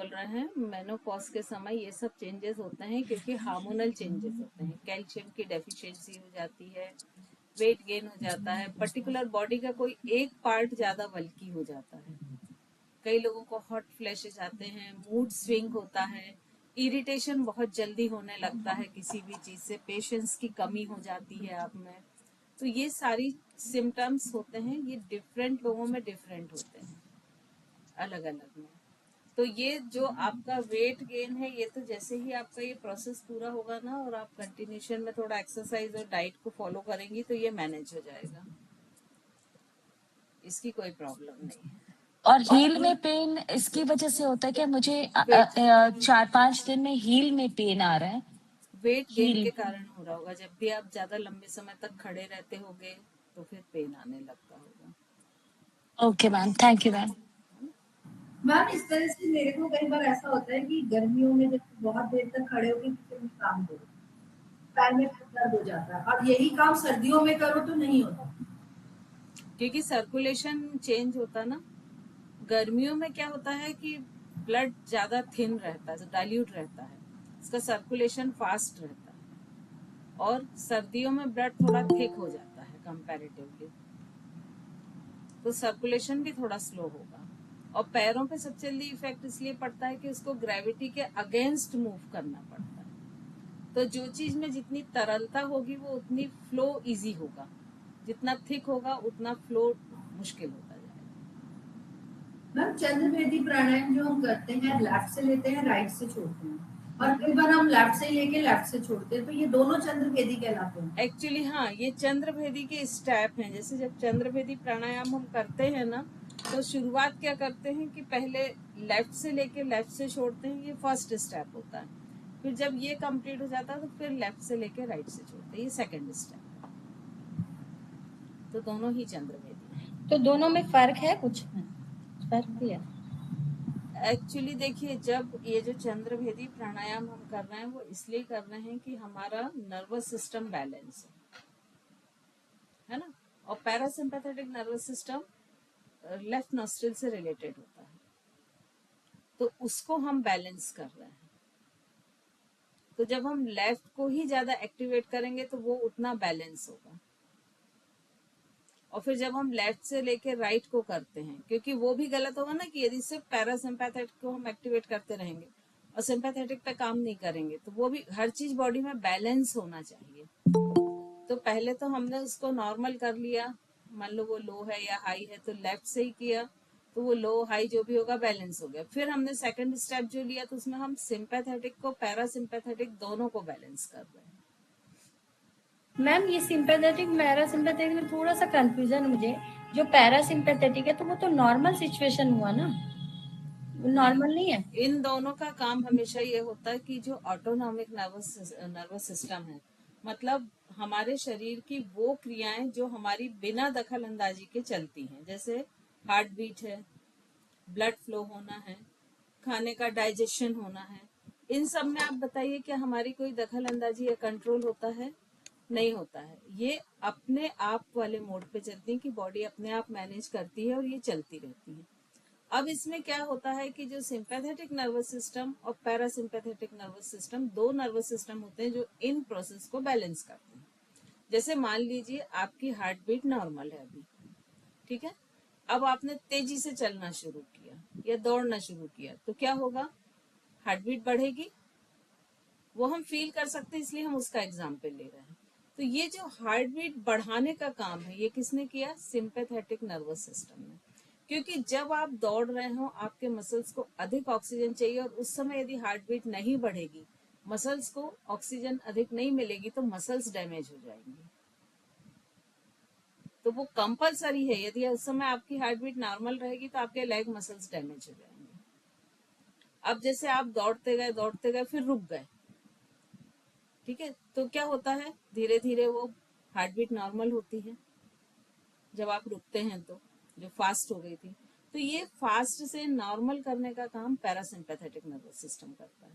बोल रहे हैं, मेनोपॉज के समय ये सब चेंजेस होते हैं क्योंकि हार्मोनल चेंजेस होते हैं, कैल्शियम की डेफिशिएंसी हो जाती है, वेट गेन हो जाता है, पर्टिकुलर बॉडी का कोई एक पार्ट ज्यादा बल्की हो जाता है, कई लोगों को हॉट फ्लैशेस आते हैं, मूड स्विंग होता है, इरिटेशन बहुत जल्दी होने लगता है किसी भी चीज से, पेशेंस की कमी हो जाती है आप में। तो ये सारी सिम्टम्स होते हैं, ये डिफरेंट लोगों में डिफरेंट होते हैं, अलग अलग में। तो ये जो आपका वेट गेन है, ये तो जैसे ही आपका ये प्रोसेस पूरा होगा ना और आप कंटिन्यूशन में थोड़ा एक्सरसाइज और डाइट को फॉलो करेंगी तो ये मैनेज हो जाएगा, इसकी कोई प्रॉब्लम नहीं है। और हील में पेन इसकी वजह से होता है कि मुझे 4-5 दिन में हील में पेन आ रहा है, वेट गेन के कारण हो रहा होगा, जब भी आप ज्यादा लंबे समय तक खड़े रहते होगे तो फिर पेन आने लगता होगा। Okay ma'am, thank you ma'am. Ma'am इस तरह से मेरे को कई बार ऐसा होता है कि गर्मियों में जब बहुत देर तक खड़े होकर किचन में काम करो, पैर में दर्द हो जाता है, और यही काम सर्दियों में करो तो नहीं होता, क्योंकि सर्कुलेशन चेंज होता ना। गर्मियों में क्या होता है कि ब्लड ज्यादा थिन रहता है, डाइल्यूट रहता है, इसका सर्कुलेशन फास्ट रहता है, और सर्दियों में ब्लड थोड़ा थिक हो जाता है कंपैरेटिवली, तो सर्कुलेशन भी थोड़ा स्लो होगा। और पैरों पे सबसे जल्दी इफेक्ट इसलिए पड़ता है कि उसको ग्रेविटी के अगेंस्ट मूव करना पड़ता है, तो जो चीज में जितनी तरलता होगी वो उतनी फ्लो इजी होगा, जितना थिक होगा उतना फ्लो मुश्किल होता जाएगा। मैम चंद्रभेदी प्राणायाम जो हम करते हैं, लेफ्ट से लेते हैं राइट से छोड़ते हैं, और कई बार हम लेफ्ट से लेके लेफ्ट से छोड़ते हैं, तो ये दोनों चंद्रभेदी कहलाते हैं। एक्चुअली हाँ, ये चंद्रभेदी के स्टेप हैं। जैसे जब चंद्रभेदी प्राणायाम हम करते हैं ना, तो शुरुआत क्या करते हैं कि पहले लेफ्ट से लेके लेफ्ट से छोड़ते हैं, ये फर्स्ट स्टेप होता है। फिर जब ये कंप्लीट हो जाता है तो फिर लेफ्ट से लेके राइट से छोड़ते हैं, ये सेकंड स्टेप है। तो दोनों ही चंद्रभेदी हैं। तो दोनों में फर्क है, कुछ फर्क भी है? एक्चुअली देखिए, जब ये जो चंद्रभेदी प्राणायाम हम कर रहे हैं वो इसलिए कर रहे हैं कि हमारा नर्वस सिस्टम बैलेंस है ना, और parasympathetic nervous system left nostril से रिलेटेड होता है, तो उसको हम बैलेंस कर रहे हैं। तो जब हम लेफ्ट को ही ज्यादा एक्टिवेट करेंगे तो वो उतना बैलेंस होगा, और फिर जब हम लेफ्ट से लेके राइट को करते हैं, क्योंकि वो भी गलत होगा ना कि यदि सिर्फ पैरासिम्पैथेटिक को हम एक्टिवेट करते रहेंगे और सिंपैथेटिक पे काम नहीं करेंगे, तो वो भी, हर चीज बॉडी में बैलेंस होना चाहिए। तो पहले तो हमने उसको नॉर्मल कर लिया, मान लो वो लो है या हाई है तो लेफ्ट से ही किया, तो वो लो हाई जो भी होगा बैलेंस हो गया। फिर हमने सेकंड स्टेप जो लिया तो उसमें हम सिंपैथेटिक को पैरासिम्पैथेटिक दोनों को बैलेंस कर रहे हैं। मैम ये सिंपैथेटिक पैरासिम्पैथेटिक में थोड़ा सा कंफ्यूजन मुझे, जो पैरासिम्पैथेटिक है तो वो तो नॉर्मल सिचुएशन हुआ ना, नॉर्मल नहीं है? इन दोनों का काम हमेशा ये होता है कि जो ऑटोनॉमिक नर्वस सिस्टम है, मतलब हमारे शरीर की वो क्रियाएं जो हमारी बिना दखल अंदाजी के चलती हैं, जैसे हार्ट बीट है, ब्लड फ्लो होना है, खाने का डाइजेशन होना है, इन सब में आप बताइए क्या हमारी कोई दखल अंदाजी या कंट्रोल होता है? नहीं होता है। ये अपने आप वाले मोड पे चलती है कि बॉडी अपने आप मैनेज करती है और ये चलती रहती है। अब इसमें क्या होता है कि जो सिंपैथेटिक नर्वस सिस्टम और पैरासिम्पैथेटिक नर्वस सिस्टम, दो नर्वस सिस्टम होते हैं जो इन प्रोसेस को बैलेंस करते हैं। जैसे मान लीजिए आपकी हार्ट बीट नॉर्मल है अभी, ठीक है, अब आपने तेजी से चलना शुरू किया या दौड़ना शुरू किया तो क्या होगा? हार्ट बीट बढ़ेगी, वो हम फील कर सकते हैं इसलिए हम उसका एग्जाम्पल ले रहे हैं। तो ये जो हार्ट बीट बढ़ाने का काम है ये किसने किया? सिंपैथेटिक नर्वस सिस्टम ने। क्योंकि जब आप दौड़ रहे हो आपके मसल्स को अधिक ऑक्सीजन चाहिए, और उस समय यदि हार्ट बीट नहीं बढ़ेगी, मसल्स को ऑक्सीजन अधिक नहीं मिलेगी तो मसल्स डैमेज हो जाएंगी। तो वो कंपलसरी है, यदि उस समय आपकी हार्ट बीट नॉर्मल रहेगी तो आपके लेग मसल्स डैमेज हो जाएंगे। अब जैसे आप दौड़ते गए फिर रुक गए, ठीक है, तो क्या होता है? धीरे धीरे वो हार्ट बीट नॉर्मल होती है जब आप रुकते हैं, तो जो फास्ट हो गई थी। तो ये फास्ट से नॉर्मल करने का काम पैरासिम्पैथेटिक नर्वस सिस्टम करता है।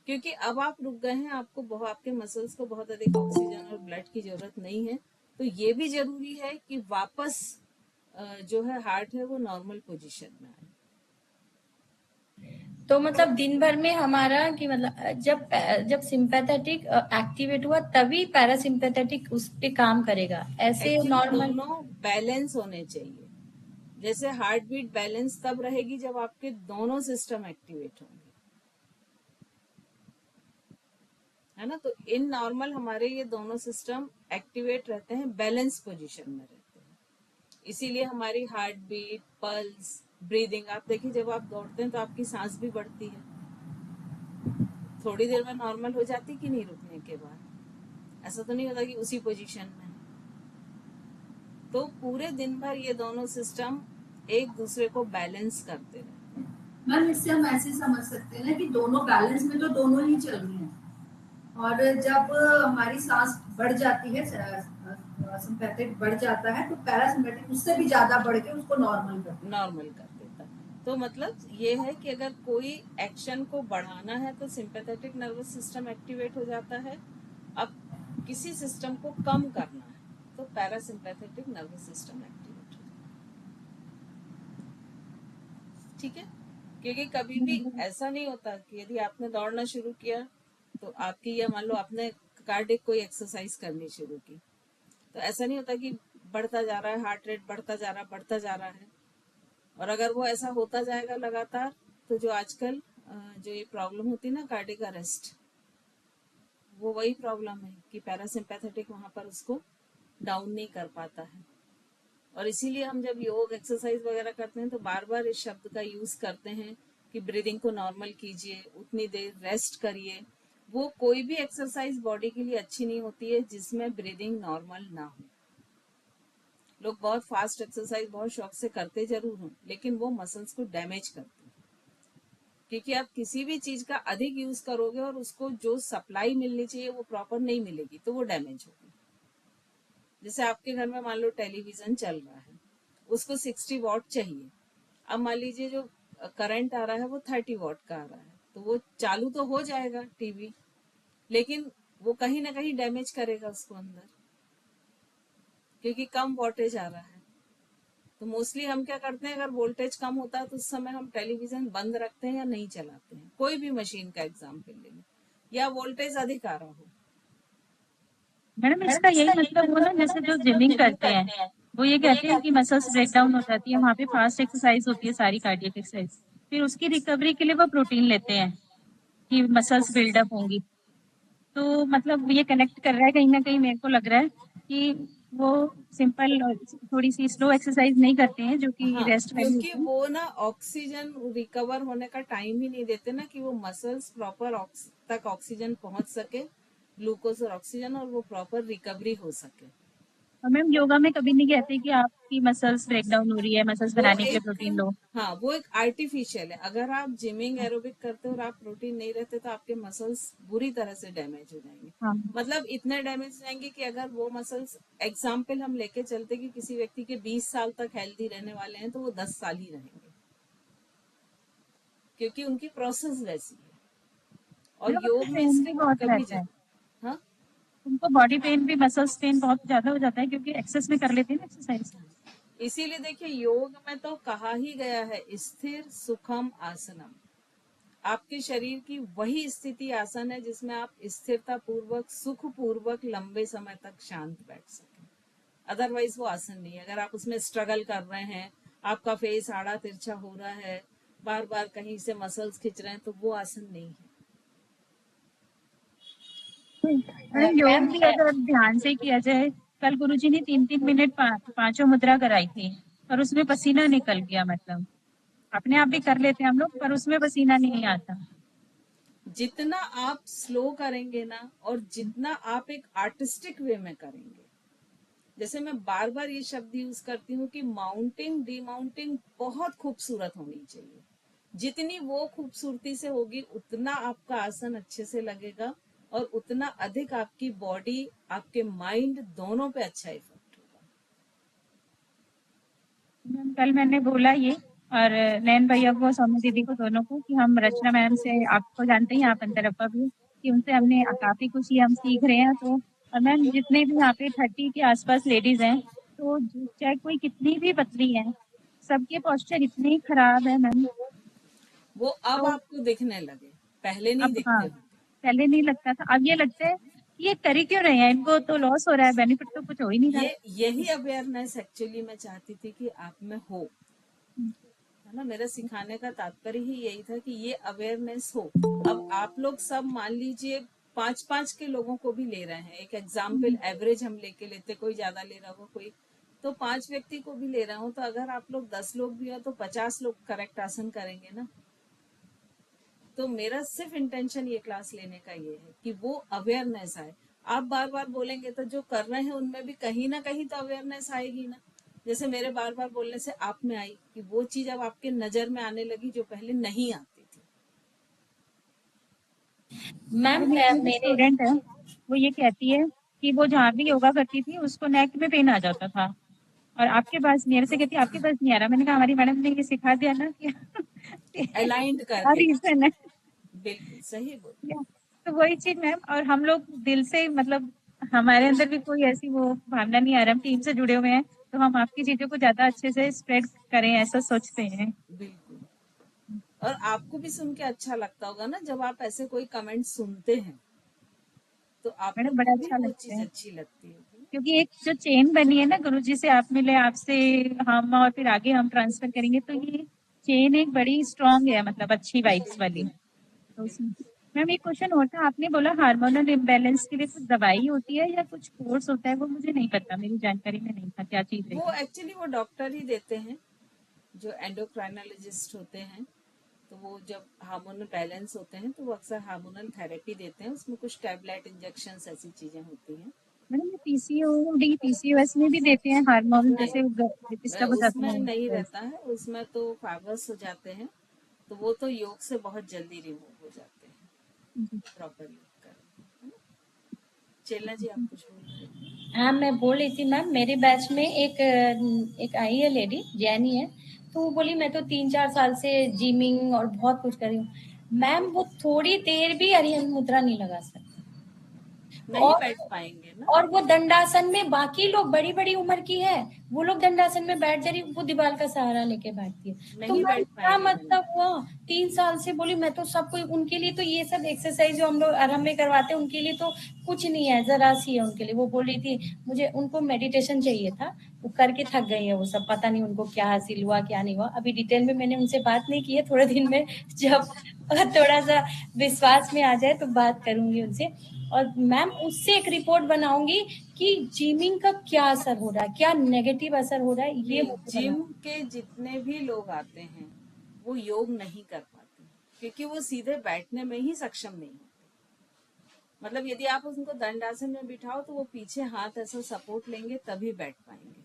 क्योंकि अब आप रुक गए हैं, आपके मसल्स को बहुत अधिक ऑक्सीजन और ब्लड की जरूरत नहीं है, तो ये भी जरूरी है कि वापस जो है हार्ट है वो नॉर्मल पोजीशन में आए। तो मतलब दिन भर में हमारा कि मतलब जब सिंपैथेटिक एक्टिवेट हुआ तभी पैरासिम्पैथेटिक उस पे काम करेगा, ऐसे एक्चुअली नॉर्मल। दोनों बैलेंस होने चाहिए। जैसे हार्ट बीट बैलेंस तब रहेगी जब आपके दोनों सिस्टम एक्टिवेट होंगे, है ना। तो इन नॉर्मल हमारे ये दोनों सिस्टम एक्टिवेट रहते हैं, बैलेंस पोजीशन में रहते हैं, इसीलिए हमारी हार्ट बीट, पल्स, ब्रीदिंग, आप देखिए जब आप दौड़ते हैं तो आपकी सांस भी बढ़ती है, थोड़ी देर में नॉर्मल हो जाती कि नहीं रुकने के बाद, ऐसा तो नहीं होता कि उसी पोजीशन में। तो पूरे दिन भर ये दोनों सिस्टम एक दूसरे को बैलेंस करते रहते हैं। मैम इससे हम ऐसे समझ सकते हैं ना कि दोनों बैलेंस में तो दोनों ही चल रही हैं, और जब हमारी सांस बढ़ जाती है, सिंपैथेटिक बढ़ जाता है, तो पैरासिम्पैथिक उससे भी ज्यादा बढ़ के उसको नॉर्मल करता है। नॉर्मल कर देता है। तो मतलब ये है कि अगर कोई एक्शन को बढ़ाना है तो सिंपैथेटिक नर्वस सिस्टम एक्टिवेट हो जाता है, अब किसी सिस्टम को कम करना है तो पैरासिम्पैथेटिक नर्वस सिस्टम एक्टिवेट हो जाता है। ठीक है, क्योंकि कभी भी ऐसा नहीं होता कि यदि आपने दौड़ना शुरू किया तो आपकी, या मान लो आपने कार्डिक कोई एक्सरसाइज करनी शुरू की, तो ऐसा नहीं होता कि बढ़ता जा रहा है, हार्ट रेट बढ़ता जा रहा है। और अगर वो ऐसा होता जाएगा लगातार, तो जो आजकल जो ये प्रॉब्लम होती है ना कार्डिक अरेस्ट, वो वही प्रॉब्लम है कि पैरासिम्पैथेटिक वहां पर उसको डाउन नहीं कर पाता है। और इसीलिए हम जब योग एक्सरसाइज वगैरह करते हैं तो बार बार इस शब्द का यूज करते हैं कि ब्रीदिंग को नॉर्मल कीजिए, उतनी देर रेस्ट करिए। वो कोई भी एक्सरसाइज बॉडी के लिए अच्छी नहीं होती है जिसमें ब्रीदिंग नॉर्मल ना हो। लोग बहुत फास्ट एक्सरसाइज बहुत शौक से करते जरूर हैं, लेकिन वो मसल्स को डैमेज करती है, क्योंकि आप किसी भी चीज का अधिक यूज करोगे और उसको जो सप्लाई मिलनी चाहिए वो प्रॉपर नहीं मिलेगी तो वो डैमेज होगी। जैसे आपके घर में मान लो टेलीविजन चल रहा है, उसको 60 वॉट चाहिए, अब मान लीजिए जो करंट आ रहा है वो 30 वॉट का आ रहा है, तो वो चालू तो हो जाएगा टीवी, लेकिन वो कहीं ना कहीं डैमेज करेगा उसको अंदर, क्योंकि कम वोल्टेज आ रहा है। तो मोस्टली हम क्या करते हैं, अगर वोल्टेज कम होता है तो उस समय हम टेलीविजन बंद रखते हैं या नहीं चलाते हैं। कोई भी मशीन का एग्जाम्पल ले लो, या वोल्टेज अधिक आ रहा हो। मैडम इसका यही मतलब हुआ ना, जैसे जो जिमिंग करते हैं वो ये कहते हैं कि मसल्स ब्रेक डाउन हो जाती है, वहाँ पे फास्ट एक्सरसाइज होती है सारी कार्डियक एक्सरसाइज, फिर उसकी रिकवरी के लिए वो प्रोटीन लेते हैं कि मसल्स बिल्डअप होंगी। तो मतलब ये कनेक्ट कर रहा है कहीं ना कहीं, मेरे को लग रहा है कि वो सिंपल थोड़ी सी स्लो एक्सरसाइज नहीं करते हैं जो कि हाँ, रेस्ट वाली क्योंकि होती है। वो ना ऑक्सीजन रिकवर होने का टाइम ही नहीं देते ना कि वो मसल्स प्रॉपर तक ऑक्सीजन पहुंच सके, ग्लूकोज और ऑक्सीजन, और वो प्रॉपर रिकवरी हो सके। और मैम योगा में कभी नहीं कहते कि आपकी मसल्स ब्रेक डाउन हो रही है, मसल्स वो बनाने के लिए एक, प्रोटीन लो। हाँ वो एक आर्टिफिशियल है। अगर आप जिमिंग एरोबिक करते हो और आप प्रोटीन नहीं रहते तो आपके मसल्स बुरी तरह से डैमेज हो जाएंगे। हाँ मतलब इतने डैमेज हो जाएंगे कि अगर वो मसल्स, एग्जाम्पल हम लेके चलते कि किसी व्यक्ति के 20 साल तक हेल्दी रहने वाले हैं तो वो 10 साल ही रहेंगे, क्योंकि उनकी प्रोसेस वैसी है। और मैडम योग उनको में पेन भी इसकी बहुत कभी रहता है, हाँ, उनको बॉडी पेन भी, मसल्स पेन बहुत ज्यादा हो जाता है क्योंकि एक्सेस में कर लेते हैं ना एक्सरसाइज। इसीलिए देखिए योग में तो कहा ही गया है स्थिर सुखम आसनम। आपके शरीर की वही स्थिति आसन है जिसमें आप स्थिरता पूर्वक, सुख पूर्वक लंबे समय तक शांत बैठ सकें। अदरवाइज वो आसन नहीं है। अगर आप उसमें स्ट्रगल कर रहे हैं, आपका फेस आड़ा तिरछा हो रहा है, बार बार कहीं से मसल्स खिंच रहे हैं, तो वो आसन नहीं है। मैडम योग भी अगर ध्यान से किया जाए, कल गुरुजी ने 3-3 मिनट पांचों मुद्रा कराई थी और उसमें पसीना निकल गया, मतलब अपने आप भी कर लेते हैं हम लोग पर उसमें पसीना नहीं आता। जितना आप स्लो करेंगे ना, और जितना आप एक आर्टिस्टिक वे में करेंगे, जैसे मैं बार बार ये शब्द यूज करती हूँ कि माउंटिंग डीमाउंटिंग बहुत खूबसूरत होनी चाहिए। जितनी वो खूबसूरती से होगी उतना आपका आसन अच्छे से लगेगा, और उतना अधिक आपकी बॉडी, आपके माइंड दोनों पे अच्छा इफेक्ट होगा। मैम कल मैंने बोला ये, और नैन भैया को, सौम्य दीदी को, दोनों को, कि हम रचना मैम से, आपको जानते हैं आप अंतरप्पा भी, कि उनसे हमने काफी कुछ ये हम सीख रहे हैं। तो और मैम जितने भी यहाँ पे 30 के आसपास लेडीज हैं, तो चाहे कोई कितनी भी पतली है, सबके पोस्चर इतने ही खराब है मैम। वो अब तो आपको दिखने लगे, पहले नहीं अब दिखते हाँ, होते। पहले नहीं लगता था, अब ये लगता है कि ये कर ही क्यों रहे हैं, इनको तो लॉस हो रहा है, बेनिफिट तो कुछ हो ही नहीं रहा। यही अवेयरनेस एक्चुअली मैं चाहती थी कि आप में हो, है ना। मेरा सिखाने का तात्पर्य ही यही था कि ये अवेयरनेस हो। अब आप लोग सब मान लीजिए 5-5 के लोगों को भी ले रहे हैं, एक एग्जाम्पल एवरेज हम लेके लेते, कोई ज्यादा ले रहा हो कोई, तो 5 व्यक्ति को भी ले रहा हूँ, तो अगर आप लोग 10 लोग भी हो तो 50 लोग करेक्ट आसन करेंगे ना। तो मेरा सिर्फ इंटेंशन ये क्लास लेने का ये है कि वो अवेयरनेस आए। आप बार बार बोलेंगे तो जो कर रहे हैं उनमें भी कहीं ना कहीं तो अवेयरनेस आएगी ना। जैसे मेरे बार बार बोलने से आप में आई कि वो चीज अब आपके नजर में आने लगी जो पहले नहीं आती थी। मैम मेरी मेरे स्टूडेंट है, वो ये कहती है कि वो जहाँ भी योगा करती थी उसको नेक में पेन आ जाता था, और आपके पास मेरे से कहती है आपके पास नहीं आ रहा। मैंने कहा हमारी मैडम ने ये सिखा दिया ना कि अलाइंड कर क्या देना रीजन है। चाहिए। बिल्कुल सही बोल। तो वही चीज मैम, और हम लोग दिल से मतलब हमारे अंदर भी कोई ऐसी वो भावना नहीं आ रहा, हम टीम से जुड़े हुए हैं तो हम आपकी चीजों को ज्यादा अच्छे से स्प्रेड करें, ऐसा सोचते हैं। बिल्कुल। और आपको भी सुन के अच्छा लगता होगा ना, जब आप ऐसे कोई कमेंट सुनते हैं तो आप मैडम लोग बड़ा को भी अच्छा वो लगता चीज है, अच्छी लगती होगी। क्योंकि एक जो चेन बनी है ना, गुरुजी से आप मिले, आपसे हम, और फिर आगे हम ट्रांसफर करेंगे, तो ये चेन एक बड़ी स्ट्रांग है, मतलब अच्छी वाइब्स वाली। तो उसमें मैम एक क्वेश्चन और था, आपने बोला हार्मोनल इम्बेलेंस के लिए कुछ दवाई होती है या कुछ कोर्स होता है, वो मुझे नहीं पता, मेरी जानकारी में नहीं था क्या चीज है वो ये। एक्चुअली वो डॉक्टर ही देते हैं जो एंडोक्राइनोलॉजिस्ट होते हैं। तो वो जब हार्मोनल बैलेंस होते हैं तो वो अक्सर हार्मोनल थेरेपी देते हैं, उसमें कुछ टैबलेट इंजेक्शन ऐसी चीजें होती हैं। मैडम ये पीसीओडी पीसीओएस में भी देते हैं हार्मोन, जैसे डिस्टर्ब हो जाता उसमें नहीं है। रहता है, उसमें तो फाइबर्स हो जाते हैं, तो वो तो योग से बहुत जल्दी रिमूव हो जाते हैं, प्रॉपर योग कर। चेला जी आप कुछ बोल रहे थे? हाँ, मैं बोल रही थी मैम, मेरे बैच में एक आई है लेडी, जैनी है, तो वो बोली मैं तो 3-4 साल से जिमिंग और बहुत कुछ कर रही हूँ। मैम वो थोड़ी देर भी अरिहंत मुद्रा नहीं लगा सकती, नहीं और बैठ पाएंगे ना। और वो दंडासन में बाकी लोग बड़ी बड़ी उम्र की है, वो लोग दंडासन में बैठ जा रही, वो दीवार का सहारा लेके बैठती है। तो नहीं मैम बैठ क्या पाएगी मैंने। मतलब हुआ, 3 साल से बोली मैं तो सबको, उनके लिए तो ये सब एक्सरसाइज जो हम लोग आराम में करवाते हैं उनके लिए तो कुछ नहीं है, जरा सी है उनके लिए। वो बोल रही थी मुझे, उनको मेडिटेशन चाहिए था, वो करके थक गई है वो सब, पता नहीं उनको क्या हासिल हुआ क्या नहीं हुआ। अभी डिटेल में मैंने उनसे बात नहीं की है, थोड़े दिन में जब थोड़ा सा विश्वास में आ जाए तो बात करूंगी उनसे। और मैम उससे एक रिपोर्ट बनाऊंगी कि जिमिंग का क्या असर हो रहा है, क्या नेगेटिव असर हो रहा है, ये नहीं, मुझे जिम बना। के जितने भी लोग आते हैं वो योग नहीं कर पाते, क्योंकि वो सीधे बैठने में ही सक्षम नहीं होते। मतलब यदि आप उनको दंडासन में बिठाओ तो वो पीछे हाथ ऐसा सपोर्ट लेंगे तभी बैठ पाएंगे।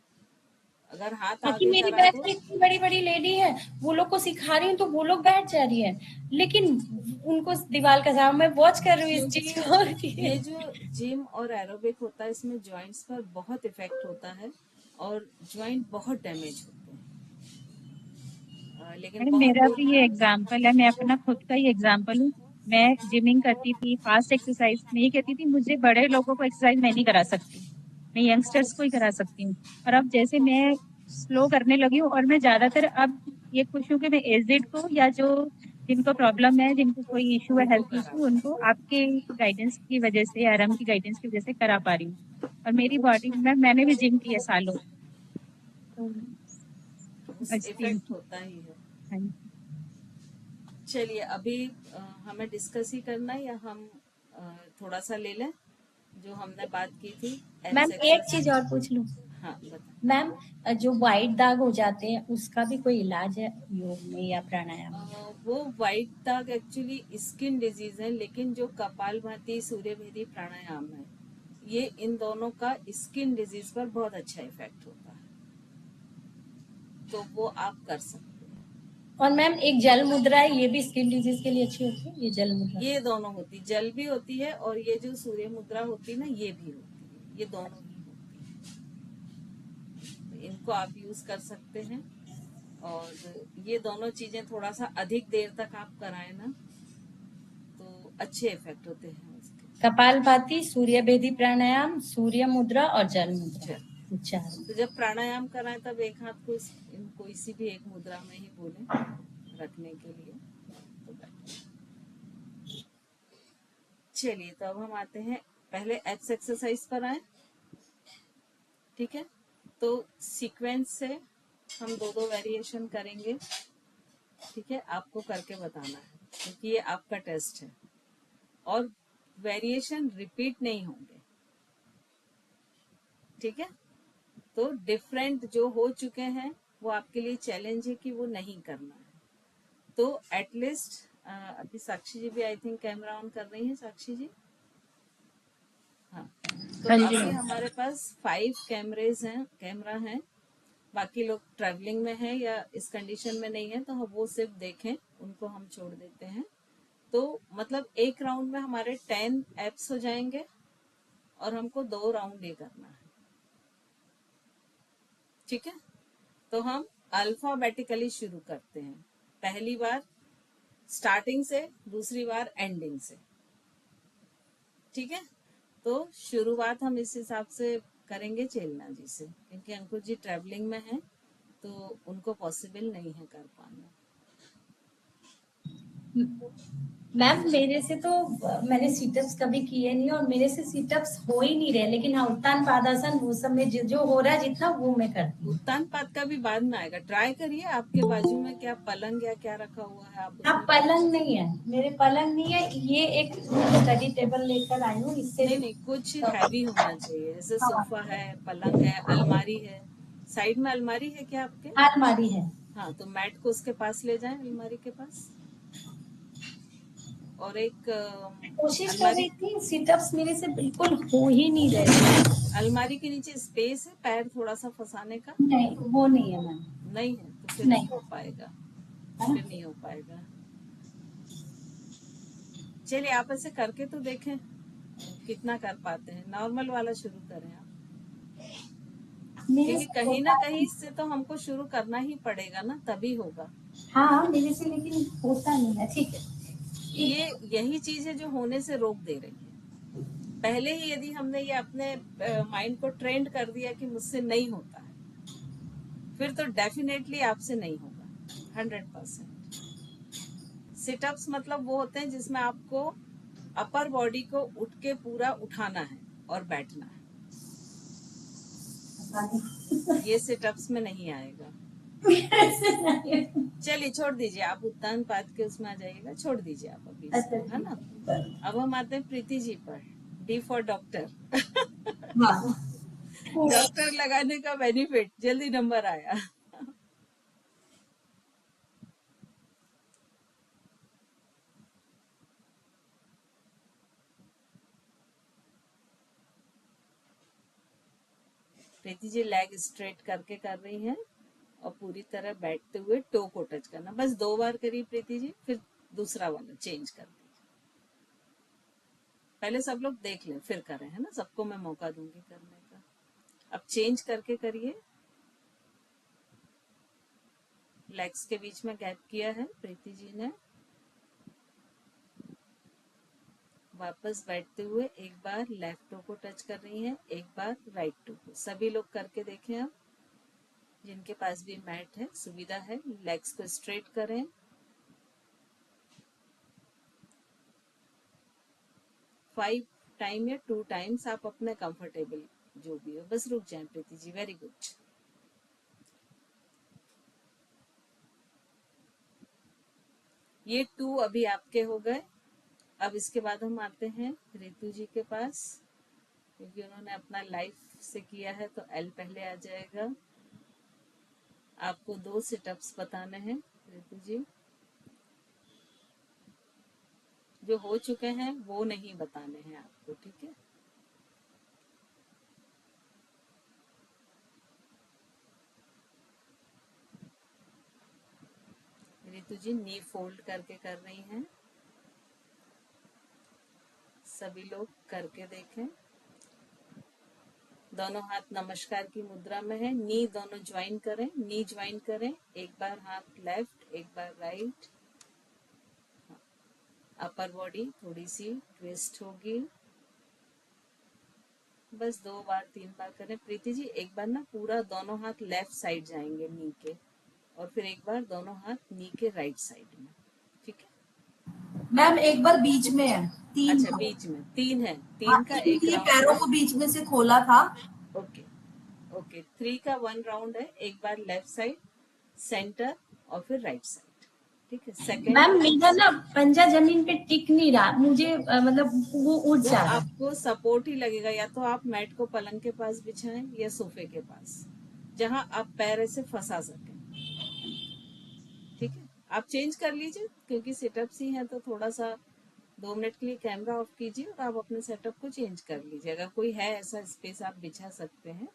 अगर हाथ बाकी आगे मेरी करा बैच दो। में इतनी बड़ी बड़ी लेडी है, वो लोग को सिखा रही हूँ तो वो लोग बैठ जा रही है, लेकिन उनको दीवार का सामने मैं वॉच कर रही हूँ इस चीज को। ये जो जिम और एरोबिक होता है इसमें जॉइंट्स पर बहुत इफेक्ट होता है और जॉइंट बहुत डैमेज होते हैं। लेकिन मैडम बहुत मेरा लोग। भी ये एग्जाम्पल है, मैं अपना खुद का ही एग्जाम्पल हूँ। मैं जिमिंग करती थी, फास्ट एक्सरसाइज, मैं ये कहती थी मुझे बड़े लोगों को एक्सरसाइज मैं नहीं करा सकती, मैं यंगस्टर्स को ही करा सकती हूँ। और अब जैसे मैं स्लो करने लगी हूँ, और मैं ज्यादातर अब ये खुश हूँ कि मैं एजेड को, या जो जिनको प्रॉब्लम है, जिनको कोई इशू है, उनको हेल्थ करा इशू, उनको आपके गाइडेंस की वजह से, आराम की गाइडेंस की वजह से करा पा रही हूँ। और मेरी बॉडी में, मैंने भी जिम किया सालों, तो उस एक्सपीरियंस। इफेक्ट होता ही है। हाँ जी। चलिए अभी हमें डिस्कस ही करना है या हम थोड़ा सा ले लें जो हमने बात की थी मैम एब्स एक चीज और एक्सरसाइज। पूछ लूँ हाँ बता। मैम, जो व्हाइट दाग हो जाते हैं उसका भी कोई इलाज है योग में या प्राणायाम में? वो वाइट दाग एक्चुअली स्किन डिजीज है, लेकिन जो कपालभाति सूर्यभेदी प्राणायाम है ये इन दोनों का स्किन डिजीज पर बहुत अच्छा इफेक्ट होता है, तो वो आप कर सकते हैं। और मैम एक जल मुद्रा है, ये भी स्किन डिजीज के लिए अच्छी होती है, ये जल मुद्रा? ये दोनों होती, जल भी होती है और ये जो सूर्य मुद्रा होती है ना ये भी होती है, ये दोनों ही होती है। तो इनको आप यूज कर सकते हैं, और ये दोनों चीजें थोड़ा सा अधिक देर तक आप कराए ना तो अच्छे इफेक्ट होते हैं उसके। कपालभाति, सूर्यभेदी प्राणायाम, सूर्य मुद्रा और जल मुद्रा, चल। चार। तो जब प्राणायाम कराएं तब एक हाथ को इनको इसी भी एक मुद्रा में ही बोले रखने के लिए। चलिए, तो अब हम आते हैं, पहले एक्स एक्सरसाइज पर आए। ठीक है, तो सीक्वेंस से हम दो दो वेरिएशन करेंगे। ठीक है, आपको करके बताना है क्योंकि ये आपका टेस्ट है और वेरिएशन रिपीट नहीं होंगे। ठीक है, तो डिफरेंट जो हो चुके हैं वो आपके लिए चैलेंज है कि वो नहीं करना है। तो एटलीस्ट अभी साक्षी जी भी आई थिंक कैमरा ऑन कर रही हैं। साक्षी जी, हाँ, तो हाँ जी अभी मैम। हमारे पास 5 कैमरा हैं। बाकी लोग ट्रैवलिंग में हैं या इस कंडीशन में नहीं है, तो हम वो सिर्फ देखें, उनको हम छोड़ देते हैं। तो मतलब एक राउंड में हमारे 10 एप्स हो जाएंगे और हमको 2 राउंड ये करना है। ठीक है, तो हम अल्फाबेटिकली शुरू करते हैं। पहली बार स्टार्टिंग से, दूसरी बार एंडिंग से। ठीक है, तो शुरुआत हम इस हिसाब से करेंगे चेलना जी से, क्योंकि अंकुर जी ट्रैवलिंग में हैं तो उनको पॉसिबल नहीं है कर पाना। मैम मेरे से तो मैंने सीटअप्स कभी किए नहीं और मेरे से सीटअप्स हो ही नहीं रहे, लेकिन हाँ उत्तान पादासन वो सब में जो हो रहा है जितना वो मैं करती हूँ। उत्तान पाद का भी बाद में आएगा, ट्राई करिए। आपके बाजू में क्या पलंग या क्या रखा हुआ है? आप हाँ उसमें पलंग नहीं है, मेरे पलंग नहीं है, ये एक स्टडी टेबल लेकर आई हूँ इससे। नहीं नहीं, कुछ हैवी होना चाहिए, जैसे हाँ सोफा है, पलंग है, अलमारी है। साइड में अलमारी है क्या आपके? अलमारी है। हाँ, तो मैट को उसके पास ले जाएं, अलमारी के पास। और एक कोशिश कर अलमारी, रही थी, सीटअप्स मेरे से बिल्कुल हो ही नहीं रहे। अलमारी के नीचे स्पेस है पैर थोड़ा सा फंसाने का? नहीं वो नहीं है मैम। नहीं है, तो फिर नहीं नहीं हो पाएगा, है ना। फिर नहीं हो पाएगा। चलिए, आप ऐसे करके तो देखें कितना कर पाते हैं। नॉर्मल वाला शुरू करें आप, मेरे क्योंकि से कहीं ना होता कहीं नहीं। से तो हमको शुरू करना ही पड़ेगा ना, तभी होगा। हाँ मेरे से लेकिन होता नहीं है। ठीक है ठीक ये है। यही चीज है जो होने से रोक दे रही है। पहले ही यदि हमने ये अपने माइंड को ट्रेंड कर दिया कि मुझसे नहीं होता है, फिर तो डेफिनेटली आपसे नहीं होगा 100%। सिटअप्स मतलब वो होते हैं जिसमें आपको अपर बॉडी को उठ के पूरा उठाना है और बैठना है। ये सिटअप्स में नहीं आएगा। चलिए छोड़ दीजिए, आप उत्तान पाद के उसमें आ जाइएगा, छोड़ दीजिए आप अभी अच्छा इसको, है ना। ठीक है। अब हम आते हैं प्रीति जी पर। D for doctor. हाँ डॉक्टर लगाने का बेनिफिट, जल्दी नंबर आया। प्रीति जी लेग स्ट्रेट करके कर रही हैं और पूरी तरह बैठते हुए टो को टच करना। बस 2 बार करिए प्रीति जी, फिर दूसरा वाला चेंज कर दीजिए। पहले सब लोग देख लें फिर करें, है ना, सबको मैं मौका दूंगी करने का। अब चेंज करके करिए। लेग्स के बीच में गैप किया है प्रीति जी ने। वापस बैठते हुए एक बार लेफ्ट टो को टच कर रही हैं, एक बार राइट टो को। सभी लोग करके देखें अब, जिनके पास भी मैट है, सुविधा है। लेग्स को स्ट्रेट करें। फाइव टाइम या 2 टाइम्स आप अपने कंफर्टेबल जो भी हो, बस रुक जाएं प्रीति जी। Very good. ये 2 अभी आपके हो गए। अब इसके बाद हम आते हैं रितु जी के पास, क्योंकि उन्होंने अपना लाइफ से किया है तो एल पहले आ जाएगा। आपको 2 सिटअप्स बताने हैं रितु जी, जो हो चुके हैं वो नहीं बताने हैं आपको। ठीक है, रितु जी नी फोल्ड करके कर रही हैं। सभी लोग करके देखें। दोनों हाथ नमस्कार की मुद्रा में है। नी दोनों ज्वाइन करें, नी ज्वाइन करें। एक बार हाथ लेफ्ट, एक बार राइट। अपर बॉडी थोड़ी सी ट्विस्ट होगी। बस 2 बार 3 बार करें प्रीति जी। एक बार ना पूरा दोनों हाथ लेफ्ट साइड जाएंगे नी के, और फिर एक बार दोनों हाथ नी के राइट साइड में। ठीक है, मैम एक बार बीच में है, 3 अच्छा, को। बीच में 3 है, 3 हाँ, का 3 एक लिए राउंड पैरों है। को बीच में से खोला था। ओके ओके, 3 का 1 राउंड है, एक बार लेफ्ट साइड, सेंटर और फिर राइट साइड। ठीक है, सेकेंड मैम मेरा ना पंजा जमीन पे टिक नहीं रहा, मुझे मतलब वो उठ वो जा रहा है। आपको सपोर्ट ही लगेगा, या तो आप मैट को पलंग के पास बिछाएं या सोफे के पास, जहां आप पैर ऐसे फंसा सकें। ठीक है, आप चेंज कर लीजिए, क्योंकि सेटअप्स ही हैं तो थोड़ा सा 2 मिनट के लिए कैमरा ऑफ कीजिए और आप अपने सेटअप को चेंज कर लीजिए। अगर कोई है ऐसा स्पेस आप बिछा सकते हैं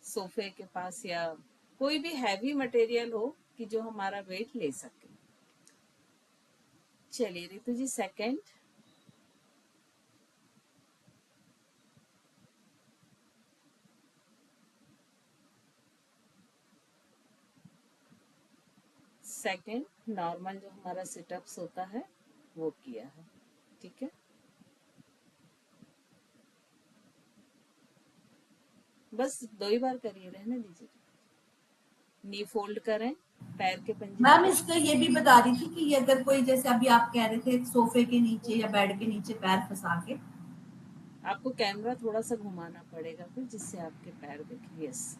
सोफे के पास, या कोई भी हैवी मटेरियल हो कि जो हमारा वेट ले सके। चलिए रितु जी, सेकंड। सेकंड नॉर्मल जो हमारा सिटअप्स होता है वो किया है। ठीक है, बस 2 ही बार करिए, रहने दीजिए। नी फोल्ड करें पैर के पंजे मैम को। इसका ये भी बता रही थी कि ये अगर कोई, जैसे अभी आप कह रहे थे सोफे के नीचे या बेड के नीचे पैर फंसा के, आपको कैमरा थोड़ा सा घुमाना पड़ेगा फिर, जिससे आपके पैर दिखे। यस,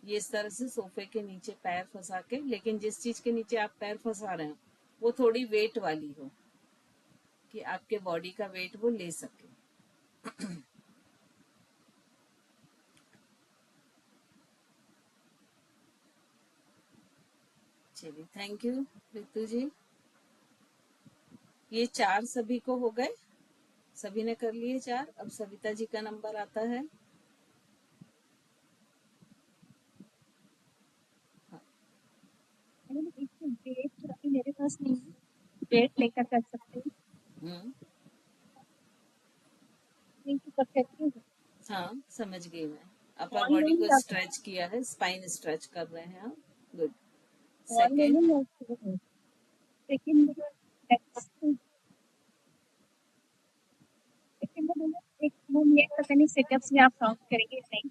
ये इस तरह से सोफे के नीचे पैर फंसा के, लेकिन जिस चीज के नीचे आप पैर फंसा रहे हैं वो थोड़ी वेट वाली हो, कि आपके बॉडी का वेट वो ले सके। चलिए, थैंक यू रितु जी। ये 4 सभी को हो गए, सभी ने कर लिए 4। अब सविता जी का नंबर आता है। मैडम एक वेट अभी मेरे पास नहीं है, वेट लेकर कर सकते हैं, हम्म, नहीं तो कर सकते हैं। हाँ समझ गई मैं। अपर और बॉडी नहीं को या स्ट्रेच किया है, स्पाइन स्ट्रेच कर रहे हैं आप। गुड। और सेकेंड, नहीं या लेकिन लेकिन एक वो ये पता नहीं सेटअप्स में आप काउंट करेंगे या नहीं,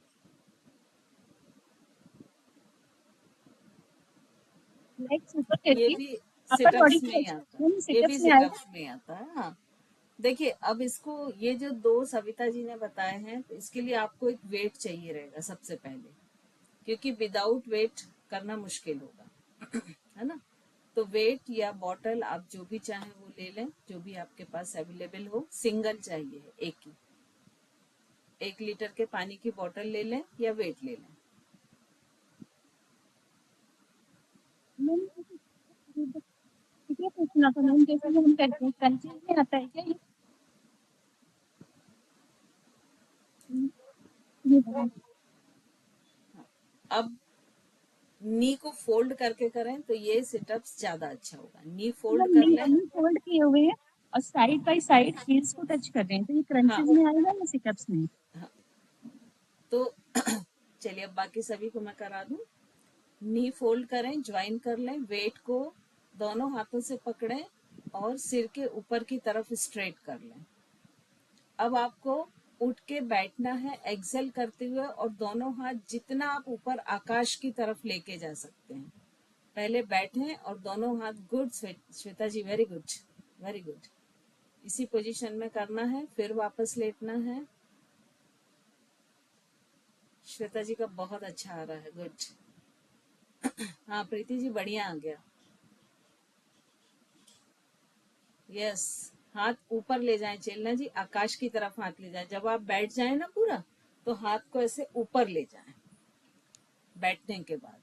लेग्स ऊपर ये करके भी अपर बॉडी सिटअप्स में को ही आता है, नहीं ये भी सेटअप्स में आएगा। सिटअप्स में आता है। हाँ, देखिए अब इसको, ये जो 2 सविता जी ने बताए हैं, तो इसके लिए आपको एक वेट चाहिए रहेगा सबसे पहले, क्योंकि विदाउट वेट करना मुश्किल होगा। है ना, तो वेट या बॉटल आप जो भी चाहें वो ले लें, जो भी आपके पास अवेलेबल हो। सिंगल चाहिए है, एक ही, 1 लीटर के पानी की बॉटल ले लें या वेट ले लें। मैम ठीक है, पूछना था मैम, जैसे हम करते हैं कंचीज में आता है क्या ये? ये बताएं। अब नी को फोल्ड करके करें तो ये सिटअप्स ज्यादा अच्छा होगा। नी फोल्ड मैम कर नहीं लें। नहीं फोल्ड किए हुए हैं और साइड बाय साइड हील्स को टच कर रहे हैं, तो ये हाँ क्रंचेस में आएगा या सिटअप्स में? हाँ, तो चलिए अब बाकी सभी को मैं करा दूं। नी फोल्ड करें, ज्वाइन कर लें, वेट को दोनों हाथों से पकड़ें और सिर के ऊपर की तरफ स्ट्रेट कर लें। अब आपको उठ के बैठना है एक्सेल करते हुए, और दोनों हाथ जितना आप ऊपर आकाश की तरफ लेके जा सकते हैं। पहले बैठें और दोनों हाथ, गुड श्वेता जी, वेरी गुड, वेरी गुड। इसी पोजीशन में करना है, फिर वापस लेटना है। श्वेता जी का बहुत अच्छा आ रहा है, गुड। हाँ प्रीति जी, बढ़िया आ गया। यस, हाथ ऊपर ले जाएं चेलना जी, आकाश की तरफ हाथ ले जाएं। जब आप बैठ जाएं ना पूरा, तो हाथ को ऐसे ऊपर ले जाएं बैठने के बाद।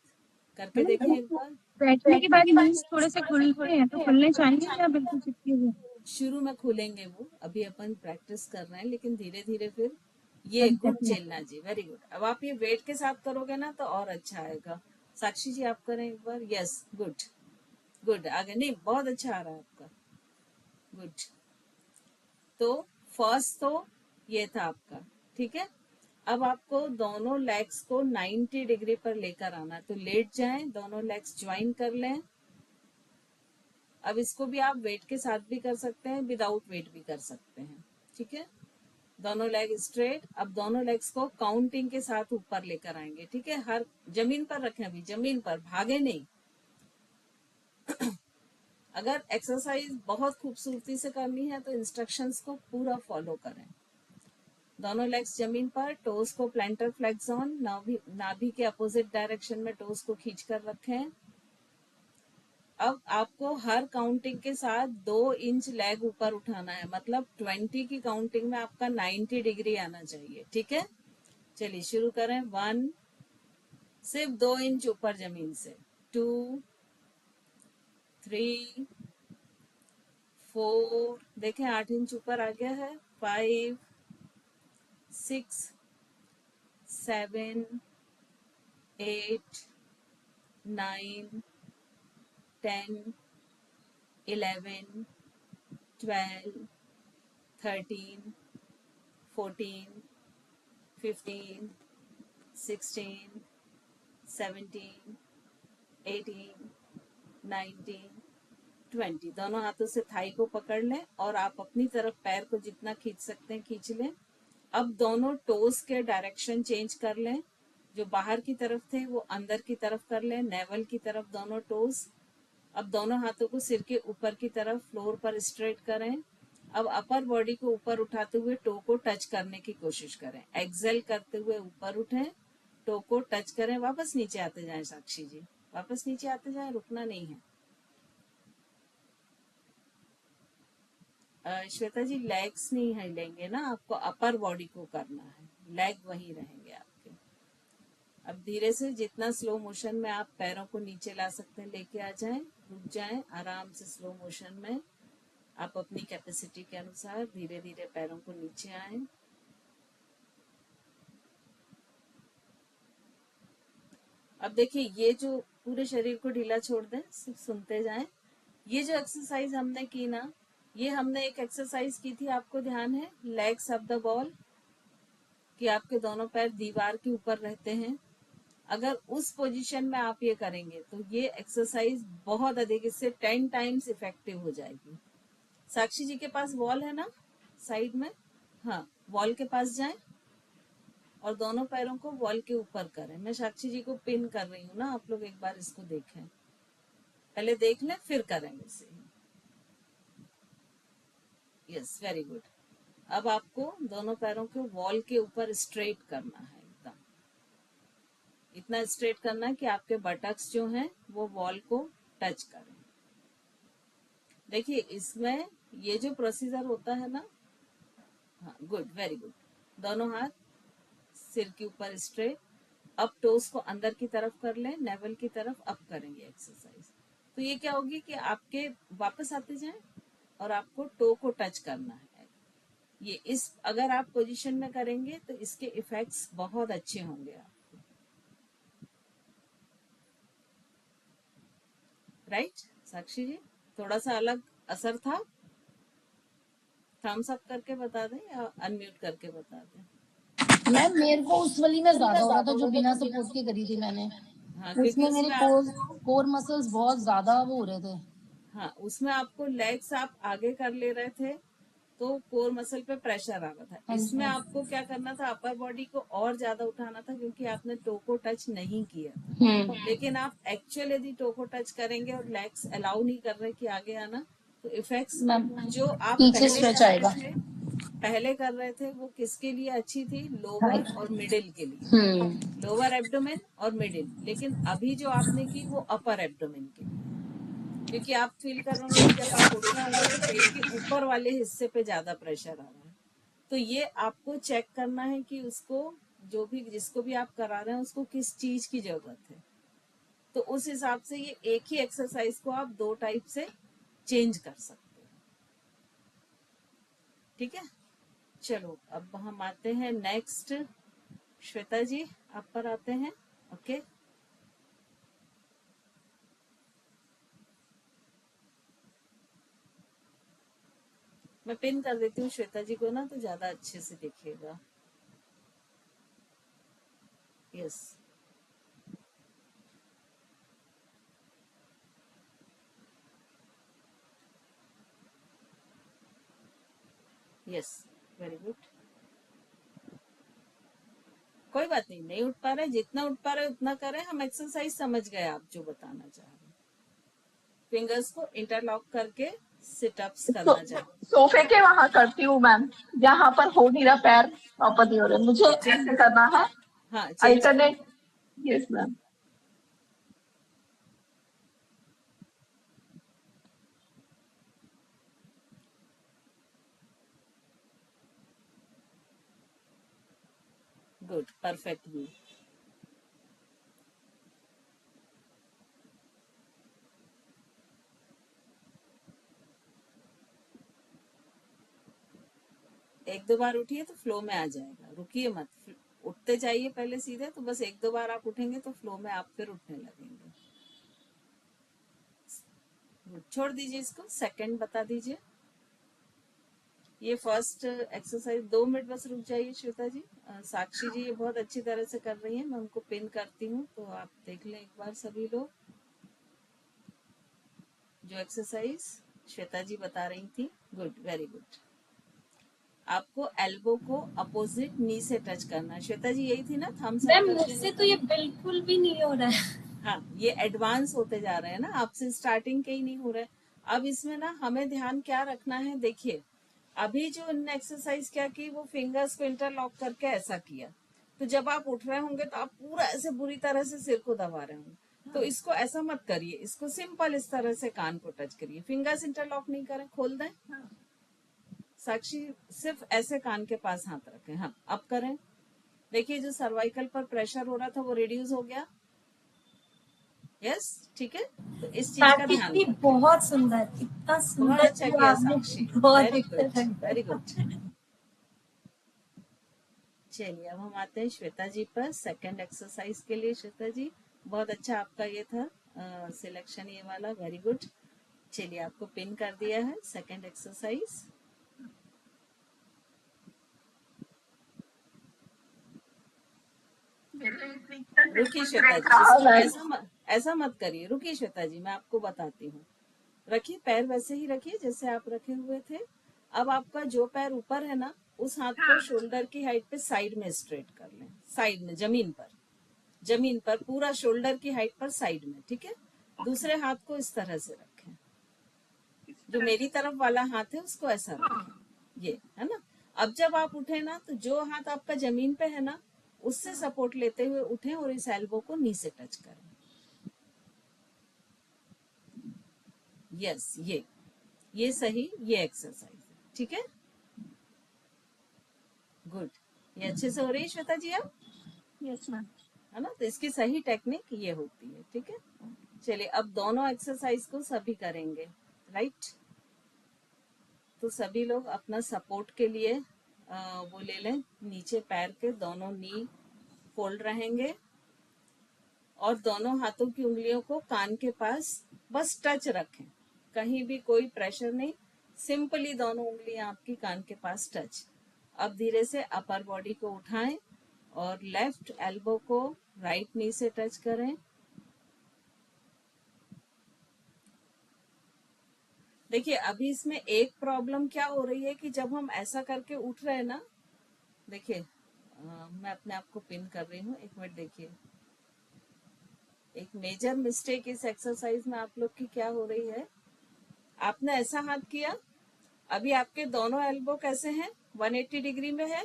करके मैडम देखें एक बार। बैठने के बाद नीज थोड़े से खुलते हैं, तो खुलने चाहिए या बिल्कुल चिपके हुए? शुरू में खुलेंगे वो, अभी अपन प्रैक्टिस कर रहे हैं, लेकिन धीरे धीरे फिर ये गुड एग्जैक्टली। चेलना जी, वेरी गुड। अब आप ये वेट के साथ करोगे ना तो और अच्छा आएगा। साक्षी जी आप करें एक बार। यस, गुड गुड, आगे नहीं, बहुत अच्छा आ रहा है आपका, गुड। तो फर्स्ट तो ये था आपका। ठीक है, अब आपको दोनों लेग्स को 90 डिग्री पर लेकर आना है, तो लेट जाएं, दोनों लेग्स ज्वाइन कर लें। अब इसको भी आप वेट के साथ भी कर सकते हैं, विदाउट वेट भी कर सकते हैं। ठीक है, दोनों लेग स्ट्रेट। अब दोनों लेग्स को काउंटिंग के साथ ऊपर लेकर आएंगे। ठीक है, हर जमीन पर रखें, अभी जमीन पर, भागे नहीं। अगर एक्सरसाइज बहुत खूबसूरती से करनी है तो इंस्ट्रक्शंस को पूरा फॉलो करें। दोनों लेग्स जमीन पर, टोज को प्लांटर फ्लेक्स ऑन, नाभि के अपोजिट डायरेक्शन में टोज को खींच कर रखें। अब आपको हर काउंटिंग के साथ 2 इंच लेग ऊपर उठाना है, मतलब 20 की काउंटिंग में आपका 90 डिग्री आना चाहिए। ठीक है, चलिए शुरू करें। 1, सिर्फ 2 इंच ऊपर जमीन से। 2, 3, 4, देखें 8 इंच ऊपर आ गया है। 5, 6, 7, 8, 9, 10, 11, 12, 13, 14, 15, 16, 17, 18, 19, 20। दोनों हाथों से थाई को पकड़ लें और आप अपनी तरफ पैर को जितना खींच सकते हैं खींच लें। अब दोनों टोस के डायरेक्शन चेंज कर लें, जो बाहर की तरफ थे वो अंदर की तरफ कर लें, नेवल की तरफ दोनों टोस। अब दोनों हाथों को सिर के ऊपर की तरफ फ्लोर पर स्ट्रेट करें। अब अपर बॉडी को ऊपर उठाते हुए टो को टच करने की कोशिश करें। एक्सेल करते हुए ऊपर उठें, टो को टच करें, वापस नीचे आते जाएं। साक्षी जी वापस नीचे आते जाएं, रुकना नहीं है। श्वेता जी लेग्स नहीं हिलेंगे ना, आपको अपर बॉडी को करना है, लेग वहीं रहेंगे आपके। अब धीरे से जितना स्लो मोशन में आप पैरों को नीचे ला सकते हैं लेके आ जाएं, रुक जाएं, आराम से स्लो मोशन में आप अपनी कैपेसिटी के अनुसार धीरे धीरे पैरों को नीचे आए। अब देखिए ये जो पूरे शरीर को ढीला छोड़ दें, सिर्फ सुनते जाएं। ये जो एक्सरसाइज हमने की ना, ये हमने एक एक्सरसाइज की थी, आपको ध्यान है, लेग्स अप द बॉल, कि आपके दोनों पैर दीवार के ऊपर रहते हैं। अगर उस पोजीशन में आप ये करेंगे तो ये एक्सरसाइज बहुत अधिक, इससे 10 टाइम्स इफेक्टिव हो जाएगी। साक्षी जी के पास वॉल है ना साइड में, हाँ वॉल के पास जाएं और दोनों पैरों को वॉल के ऊपर करें। मैं साक्षी जी को पिन कर रही हूँ ना, आप लोग एक बार इसको देखें, पहले देख लें फिर करेंगे इसे। Yes very good. अब आपको दोनों पैरों को वॉल के ऊपर स्ट्रेट करना है, एकदम इतना स्ट्रेट करना है कि आपके बटक्स जो हैं वो वॉल को टच करें। देखिए इसमें ये जो प्रोसीजर होता है ना, हाँ गुड वेरी गुड, दोनों हाथ सिर के ऊपर स्ट्रेट। अब टोस को अंदर की तरफ कर लें, नेवल की तरफ अप करेंगे एक्सरसाइज। तो ये क्या होगी कि आपके वापस आते जाएं और आपको टो को टच करना है। ये इस अगर आप पोजीशन में करेंगे तो इसके इफेक्ट्स बहुत अच्छे होंगे आपको। राइट साक्षी जी, थोड़ा सा अलग असर था, थम्स अप करके बता दें या अनम्यूट करके बता दें। मैम मेरे को उस वाली में ज्यादा हो रहा था जो बिना सपोर्ट के करी थी मैंने। हाँ क्योंकि उसमें मेरे कोर मसल्स बहुत ज्यादा वो हो रहे थे। हाँ उसमें आपको लेग्स आप आगे कर ले रहे थे तो कोर मसल पे प्रेशर आ रहा था। हाँ इसमें जी। आपको क्या करना था, अपर बॉडी को और ज्यादा उठाना था क्योंकि आपने टो को टच नहीं किया था। लेकिन आप एक्चुअल यदि टो को टच करेंगे और लेग्स अलाउ नहीं कर रहे कि आगे आना, तो इफेक्ट्स जो आप पीछे स्ट्रेच आएगा। पहले कर रहे थे वो किसके लिए अच्छी थी, लोअर और मिडिल के लिए, लोअर एब्डोमेन और मिडिल। लेकिन अभी जो आपने की वो अपर एब्डोमेन के लिए, क्योंकि आप फील कर रहे होंगे जब आप उठ रहे होंगे तो पेट के ऊपर वाले हिस्से पे ज्यादा प्रेशर आ रहा है। तो ये आपको चेक करना है कि उसको जो भी जिसको भी आप करा रहे हैं उसको किस चीज की जरूरत है। तो उस हिसाब से ये एक ही एक्सरसाइज को आप 2 टाइप से चेंज कर सकते हैं। ठीक है, चलो अब हम आते हैं नेक्स्ट। श्वेता जी आप पर आते हैं। ओके मैं पिन कर देती हूँ श्वेता जी को ना, तो ज्यादा अच्छे से दिखेगा। Yes yes very good. कोई बात नहीं, नहीं उठ पा रहे, जितना उठ पा रहे उतना करें। हम एक्सरसाइज समझ गए आप जो बताना चाह रहे हैं। फिंगर्स को इंटरलॉक करके सिटअप्स करना चाहिए। सोफे के वहां करती हूँ मैम, जहाँ पर हो नहीं रहा, पैर प्रॉपर नहीं हो रहे, मुझे ऐसे करना है। हाँ, change alternate. Yes ma'am. Good, perfect view. एक दो बार उठिए तो फ्लो में आ जाएगा, रुकिए मत, उठते जाइए पहले सीधे, तो बस एक दो बार आप उठेंगे तो फ्लो में आप फिर उठने लगेंगे। छोड़ दीजिए इसको, सेकंड बता दीजिए। ये फर्स्ट एक्सरसाइज 2 मिनट बस रुक जाइए श्वेता जी। साक्षी जी ये बहुत अच्छी तरह से कर रही हैं, मैं उनको पिन करती हूँ तो आप देख लें एक बार सभी लोग। जो एक्सरसाइज श्वेता जी बता रही थी, गुड, वेरी गुड। आपको एल्बो को अपोजिट नी से टच करना है। श्वेता जी यही थी ना, थम्स अप मैम करके मुझसे जो तो ये बिल्कुल भी नहीं हो रहा है। हाँ, ये एडवांस होते जा रहे हैं ना, आपसे स्टार्टिंग के ही नहीं हो रहे। अब इसमें ना हमें ध्यान क्या रखना है, देखिए अभी जो इनने एक्सरसाइज क्या की, वो फिंगर्स को इंटरलॉक करके ऐसा किया, तो जब आप उठ रहे होंगे तो आप पूरा ऐसे बुरी तरह से सिर को दबा रहे होंगे। तो इसको ऐसा मत करिए, इसको सिंपल इस तरह से कान को टच करिए, फिंगर्स इंटरलॉक नहीं करें, खोल दें। साक्षी सिर्फ ऐसे कान के पास हाथ रखें। हाँ, अब करें। देखिए जो सर्वाइकल पर प्रेशर हो रहा था वो रिड्यूस हो गया। यस, ठीक है, तो इस चीज का ध्यान साक्षी रखें। बहुत सुंदर, इतना बहुत सुंदर अच्छा जो किया आपने साक्षी, बहुत वेरी अच्छा गुड, लगता वेरी है। गुड। चलिए अब हम आते हैं श्वेता जी पर, सेकंड एक्सरसाइज के लिए। श्वेता जी बहुत अच्छा आपका ये था सिलेक्शन, ये वाला, वेरी गुड। चलिए आपको पिन कर दिया है, सेकंड एक्सरसाइज। रुकिए श्वेता जी, ऐसा मत करिए, रुकिए श्वेता जी, मैं आपको बताती हूँ। रखिए पैर वैसे ही रखिए जैसे आप रखे हुए थे। अब आपका जो पैर ऊपर है ना, उस हाथ को शोल्डर की हाइट पे साइड में स्ट्रेट कर लें, साइड में, जमीन पर पूरा शोल्डर की हाइट पर साइड में, ठीक है। दूसरे हाथ को इस तरह से रखें, जो मेरी तरफ वाला हाथ है उसको ऐसा रखें, ये है ना। अब जब आप उठे ना, तो जो हाथ आपका जमीन पे है ना, उससे सपोर्ट लेते हुए उठें और इस एल्बो को नी से टच करें। यस, ये सही, ये एक्सरसाइज है, ठीक है, गुड। ये अच्छे से हो रही है श्वेता जी अब? Yes ma'am. है ना, तो इसकी सही टेक्निक ये होती है, ठीक है। चलिए अब दोनों एक्सरसाइज को सभी करेंगे, राइट। तो सभी लोग अपना सपोर्ट के लिए वो ले लें, नीचे पैर के दोनों नी फोल्ड रहेंगे और दोनों हाथों की उंगलियों को कान के पास बस टच रखें, कहीं भी कोई प्रेशर नहीं, सिंपली दोनों उंगलियां आपकी कान के पास टच। अब धीरे से अपर बॉडी को उठाएं और लेफ्ट एल्बो को राइट नी से टच करें। देखिए अभी इसमें एक प्रॉब्लम क्या हो रही है कि जब हम ऐसा करके उठ रहे हैं ना, देखिए मैं अपने आप को पिन कर रही हूँ, एक मिनट देखिए। एक मेजर मिस्टेक इस एक्सरसाइज में आप लोग की क्या हो रही है, आपने ऐसा हाथ किया, अभी आपके दोनों एल्बो कैसे हैं, 180 डिग्री में है,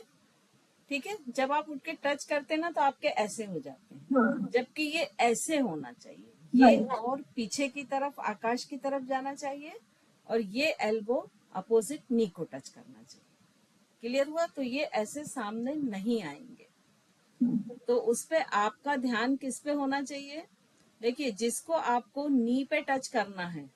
ठीक है। जब आप उठ के टच करते हैं ना, तो आपके ऐसे हो जाते हैं, जबकि ये ऐसे होना चाहिए, ये और पीछे की तरफ, आकाश की तरफ जाना चाहिए, और ये एल्बो अपोजिट नी को टच करना चाहिए। क्लियर हुआ? तो ये ऐसे सामने नहीं आएंगे। तो उस पे आपका ध्यान किस पे होना चाहिए, देखिए जिसको आपको नी पे टच करना है,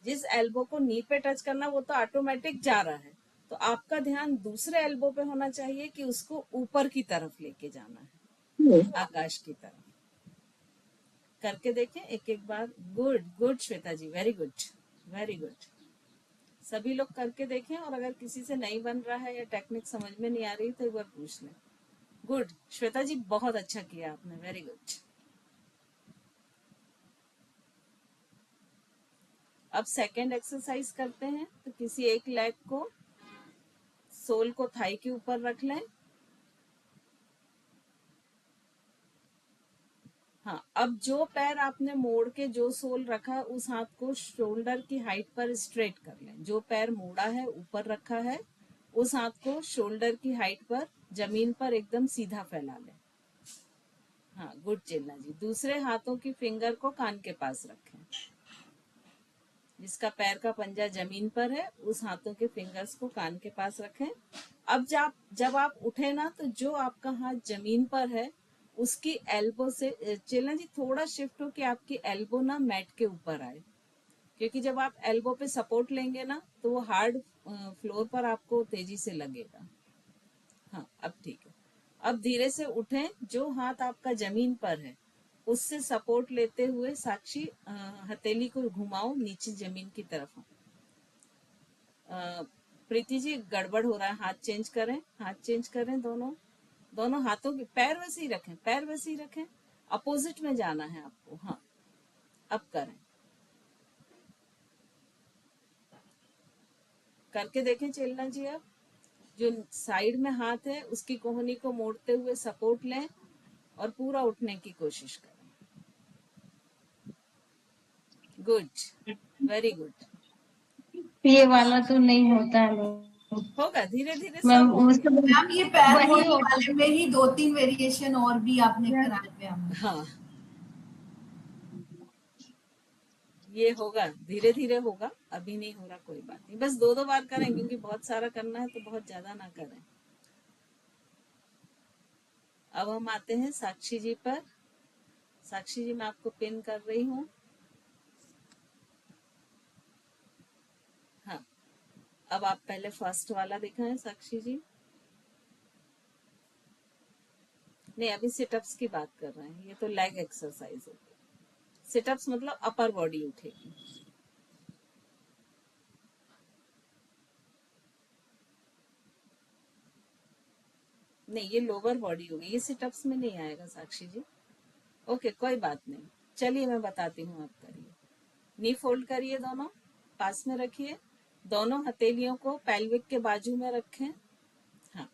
जिस एल्बो को नी पे टच करना, वो तो ऑटोमेटिक जा रहा है, तो आपका ध्यान दूसरे एल्बो पे होना चाहिए कि उसको ऊपर की तरफ लेके जाना है, आकाश की तरफ। करके देखें एक एक बार। गुड गुड श्वेता जी, वेरी गुड, वेरी गुड। सभी लोग करके देखें, और अगर किसी से नहीं बन रहा है या टेक्निक समझ में नहीं आ रही तो एक बार पूछ लें। गुड श्वेता जी, बहुत अच्छा किया आपने, वेरी गुड। अब सेकेंड एक्सरसाइज करते हैं। तो किसी एक लेग को, सोल को थाई के ऊपर रख लें, हाँ, अब जो पैर आपने मोड़ के जो सोल रखा उस हाथ को शोल्डर की हाइट पर स्ट्रेट कर लें। जो पैर मोड़ा है ऊपर रखा है उस हाथ को शोल्डर की हाइट पर जमीन पर एकदम सीधा फैला लें। हाँ, गुड चिल्ला जी। दूसरे हाथों की फिंगर को कान के पास रखें। जिसका पैर का पंजा जमीन पर है उस हाथों के फिंगर्स को कान के पास रखें। अब जब आप उठे ना तो जो आपका हाथ जमीन पर है उसकी एल्बो से चिल्ला जी थोड़ा शिफ्ट हो कि आपकी एल्बो ना मैट के ऊपर आए, क्योंकि जब आप एल्बो पे सपोर्ट लेंगे ना तो वो हार्ड फ्लोर पर आपको तेजी से लगेगा। हाँ, अब ठीक है। अब धीरे से उठें। जो हाथ आपका जमीन पर है उससे सपोर्ट लेते हुए साक्षी हथेली को घुमाओ नीचे जमीन की तरफ। प्रीति जी गड़बड़ हो रहा है, हाथ चेंज करें, हाथ चेंज करें। दोनों हाथों के पैर वैसे ही रखें, पैर वैसे ही रखें। अपोजिट में जाना है आपको। हाँ, अब करें, करके देखें चेलना जी। अब जो साइड में हाथ है उसकी कोहनी को मोड़ते हुए सपोर्ट लें और पूरा उठने की कोशिश करें। Good, very good. ये वाला तो नहीं होता है होगा, धीरे धीरे मैम, सब होंगे। मैम ये पैर वही मोड़ने होता वाले में ही 2-3 वेरिएशन और भी आपने है। कराए मैम। हाँ, ये होगा, धीरे धीरे होगा, अभी नहीं हो रहा, कोई बात नहीं। बस 2-2 बार करें, क्योंकि बहुत सारा करना है तो बहुत ज्यादा ना करें। अब हम आते हैं साक्षी जी पर। साक्षी जी मैं आपको पिन कर रही हूँ। हाँ, अब आप पहले फर्स्ट वाला दिखाएं साक्षी जी। नहीं, अभी सिटअप्स की बात कर रहे हैं, ये तो लेग एक्सरसाइज होगी। सिटअप्स मतलब अपर बॉडी उठेगी। नहीं, ये लोअर बॉडी होगी, ये सिटअप्स में नहीं आएगा साक्षी जी। ओके, कोई बात नहीं। चलिए मैं बताती हूँ, आप करिए। नी फोल्ड करिए, दोनों पास में रखिए। दोनों हथेलियों को पेल्विक के बाजू में रखें। हाँ,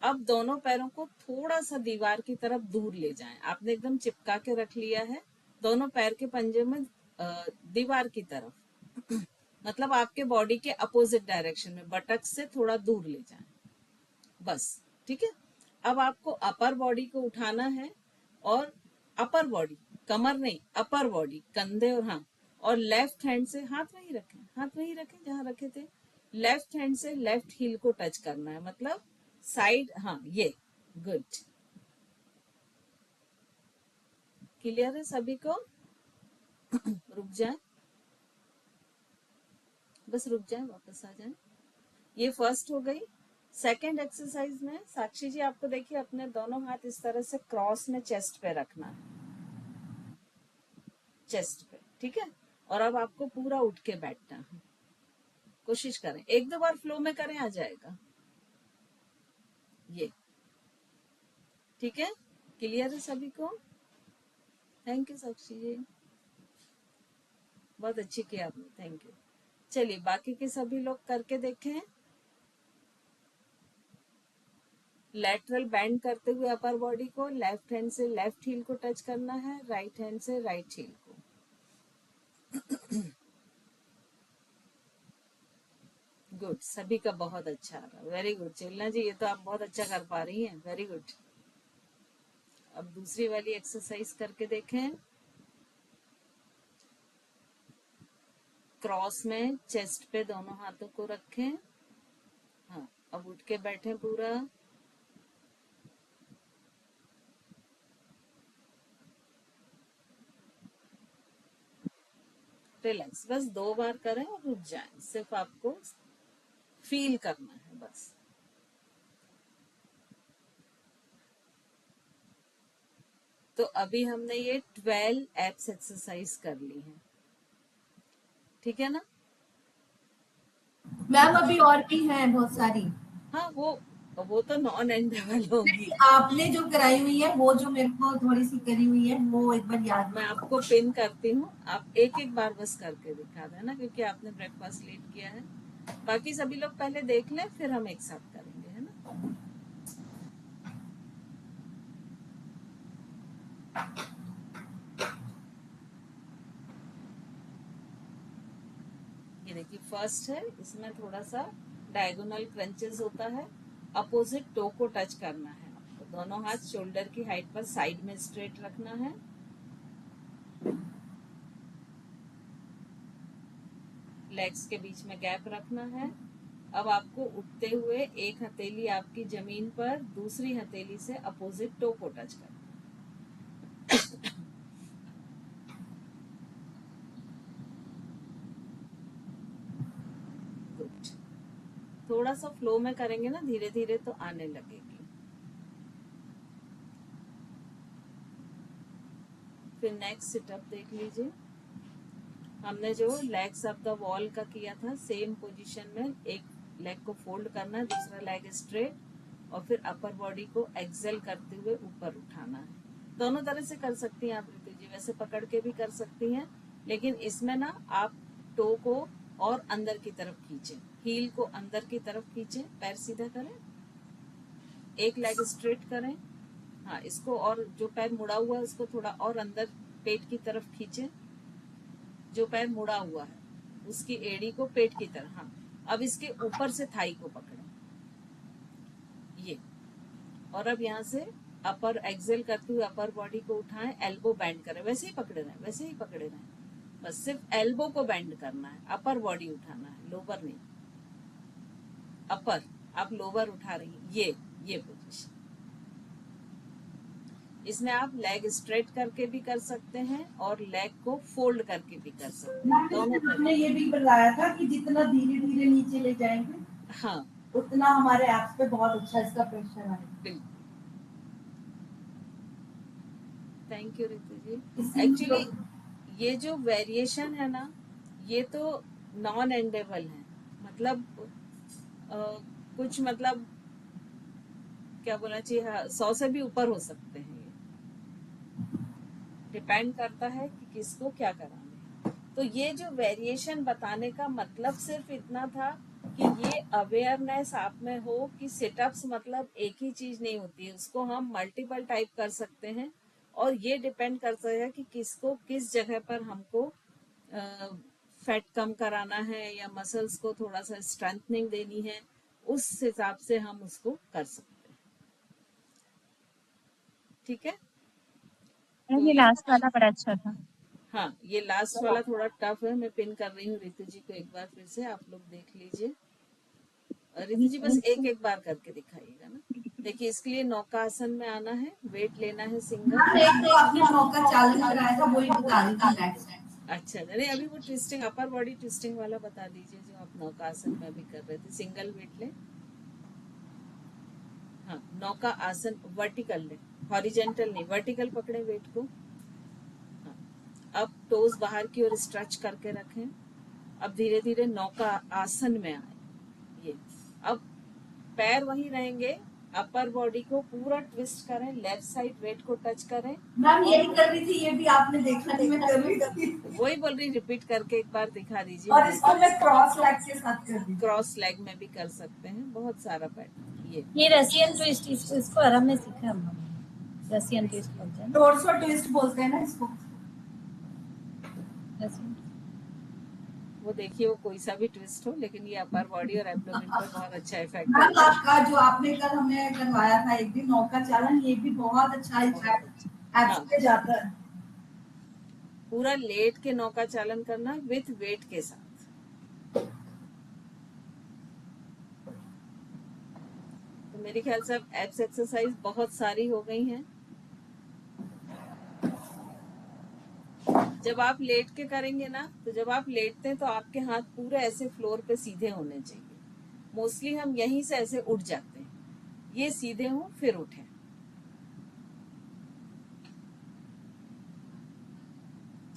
अब दोनों पैरों को थोड़ा सा दीवार की तरफ दूर ले जाएं। आपने एकदम चिपका के रख लिया है दोनों पैर के पंजे में, दीवार की तरफ मतलब आपके बॉडी के अपोजिट डायरेक्शन में, बटक से थोड़ा दूर ले जाएं, बस। ठीक है। अब आपको अपर बॉडी को उठाना है, और अपर बॉडी, कमर नहीं, अपर बॉडी, कंधे और हाँ, और लेफ्ट हैंड से हाथ वहीं रखें, हाथ वहीं रखें जहां रखे थे। लेफ्ट हैंड से लेफ्ट हील को टच करना है, मतलब साइड। हाँ, ये गुड। क्लियर है सभी को? रुक जाए, बस रुक जाए, वापस आ जाए। ये फर्स्ट हो गई। सेकेंड एक्सरसाइज में साक्षी जी आपको देखिए अपने दोनों हाथ इस तरह से क्रॉस में चेस्ट पे रखना है, चेस्ट पे। ठीक है। और अब आपको पूरा उठ के बैठना है। कोशिश करें, 1-2 बार फ्लो में करें, आ जाएगा ये। ठीक है, क्लियर है सभी को? थैंक यू साक्षी जी, बहुत अच्छी किया आपने, थैंक यू। चलिए बाकी के सभी लोग करके देखें। लेटरल बैंड करते हुए अपर बॉडी को, लेफ्ट हैंड से लेफ्ट हील को टच करना है, राइट हैंड से राइट हील को। गुड, सभी का बहुत अच्छा रहा, वेरी गुड। चेलना जी ये तो आप बहुत अच्छा कर पा रही हैं, वेरी गुड। अब दूसरी वाली एक्सरसाइज करके देखें। क्रॉस में चेस्ट पे दोनों हाथों को रखें। हाँ, अब उठ के बैठे पूरा। रिलैक्स, बस 2 बार करें और रुक जाएं। सिर्फ आपको फील करना है बस। तो अभी हमने ये 12 एप्स एक्सरसाइज कर ली है, ठीक है ना? मैम अभी और भी हैं बहुत सारी। हाँ, वो तो नॉन एंडेबल होंगी। आपने जो कराई हुई है वो जो मेरे को थोड़ी सी करी हुई है वो एक बार याद मैं करो। आपको पिन करती हूँ, आप एक एक बार बस करके दिखा देना, क्योंकि आपने ब्रेकफास्ट लेट किया है। बाकी सभी लोग पहले देख लें, फिर हम एक साथ करेंगे, है ना? फर्स्ट है, इसमें थोड़ा सा डायगोनल क्रंचेस होता है, अपोजिट टो को टच करना है आपको, दोनों हाथ शोल्डर की हाइट पर साइड में स्ट्रेट रखना है, लेग्स के बीच में गैप रखना है। अब आपको उठते हुए एक हथेली आपकी जमीन पर, दूसरी हथेली से अपोजिट टो को टच करना है। गुड। थोड़ा सा फ्लो में करेंगे ना, धीरे धीरे तो आने लगेगी। फिर नेक्स्ट सिटअप देख लीजिए। हमने जो लेग्स ऑफ द वॉल का किया था, सेम पोजीशन में एक लेग को फोल्ड करना है, दूसरा लेग स्ट्रेट, और फिर अपर बॉडी को एक्सेल करते हुए ऊपर उठाना है। दोनों तरह से कर सकती हैं आप रितु जी, वैसे पकड़ के भी कर सकती हैं, लेकिन इसमें ना आप टो को और अंदर की तरफ खींचें, हील को अंदर की तरफ खींचें, पैर सीधा करें, एक लेग स्ट्रेट करें, हाँ इसको, और जो पैर मुड़ा हुआ है उसको थोड़ा और अंदर पेट की तरफ खींचें, जो पैर मुड़ा हुआ है उसकी एड़ी को पेट की तरह, हाँ अब इसके ऊपर से थाई को पकड़ें, ये, और अब यहाँ से अपर एक्सेल करते हुए अपर बॉडी को उठाएं, एल्बो बेंड करें, वैसे ही पकड़े रहें, वैसे ही पकड़े रहें, बस सिर्फ एल्बो को बेंड करना है, अपर बॉडी उठाना है, लोअर नहीं। अपर आप लोअर उठा रही हैं, ये पोजीशन। इसमें आप लेग स्ट्रेट करके भी कर सकते हैं और लेग को फोल्ड करके भी कर सकते हैं, दोनों तरह। आपने ये भी बताया था कि जितना धीरे धीरे नीचे ले जाएंगे, हाँ उतना हमारे एप्स पे बहुत अच्छा इसका प्रेशर आएगा। बिल्कुल। थैंक यू रितु जी। इससे एक्चुअली ये जो वेरिएशन है ना, ये तो नॉन एंडेबल है, मतलब कुछ मतलब क्या बोलना चाहिए, 100 से भी ऊपर हो सकते हैं, ये डिपेंड करता है कि किसको क्या कराना है। तो ये जो वेरिएशन बताने का मतलब सिर्फ इतना था कि ये अवेयरनेस आप में हो कि सिटअप्स मतलब एक ही चीज नहीं होती है, उसको हम मल्टीपल टाइप कर सकते हैं, और ये डिपेंड करता है कि किसको किस जगह पर हमको फैट कम कराना है या मसल्स को थोड़ा सा स्ट्रेंथनिंग देनी है, उस हिसाब से हम उसको कर सकते हैं। ठीक है, मैडम ये लास्ट वाला बड़ा अच्छा था। हाँ ये लास्ट वाला थोड़ा टफ है, मैं पिन कर रही हूँ रितु जी को, एक बार फिर से आप लोग देख लीजिए। रितु जी बस एक एक बार करके दिखाइएगा ना। देखिए इसके लिए नौका आसन में आना है, वेट लेना है सिंगल। एक तो आपने नौका चालन कराया था, वही बता रही थी नेक्स्ट। अच्छा नहीं, अभी वो ट्विस्टिंग, अपर बॉडी ट्विस्टिंग वाला बता दीजिए जो आप नौका आसन में भी कर रहे थे। सिंगल वेट ले, हाँ नौका आसन वर्टिकल ले, हॉरिजेंटल नहीं, वर्टिकल पकड़े वेट को। हाँ अब टोज बाहर की ओर स्ट्रेच करके रखें। अब धीरे धीरे नौका आसन में आए, ये अब पैर वहीं रहेंगे, अपर बॉडी को पूरा ट्विस्ट करें, लेफ्ट साइड वेट को टच करें। मैम यही कर रही थी, ये भी आपने देखा नहीं, मैं कर रही थी। वही बोल रही, रिपीट करके एक बार दिखा दीजिए। और इसको मैं क्रॉस लेग के साथ कर दी, क्रॉस लेग में भी कर सकते हैं, बहुत सारा पैटर्न। ये रशियन ट्विस्ट, इसको आराम में सीखा हम लोग, रशियन ट्विस्ट बोलते हैं, टोर्सो ट्विस्ट बोलते हैं ना इसको। रशियन। वो देखिए वो कोई सा भी ट्विस्ट हो, लेकिन ये अपर बॉडी और एब्डोमेन पर बहुत अच्छा इफेक्ट मैम करता है। आपका जो आपने कल हमें करवाया था एक दिन नौका चालन, ये भी बहुत अच्छा इफेक्ट एप्स पे जाता है। पूरा लेट के नौका चालन करना विथ वेट के साथ। तो मेरे ख्याल से अब एप्स एक्सरसाइज बहुत सारी हो गई हैं। जब आप लेट के करेंगे ना, तो जब आप लेटते हैं तो आपके हाथ पूरे ऐसे फ्लोर पे सीधे होने चाहिए। मोस्टली हम यहीं से ऐसे उठ जाते हैं, ये सीधे हों फिर उठें।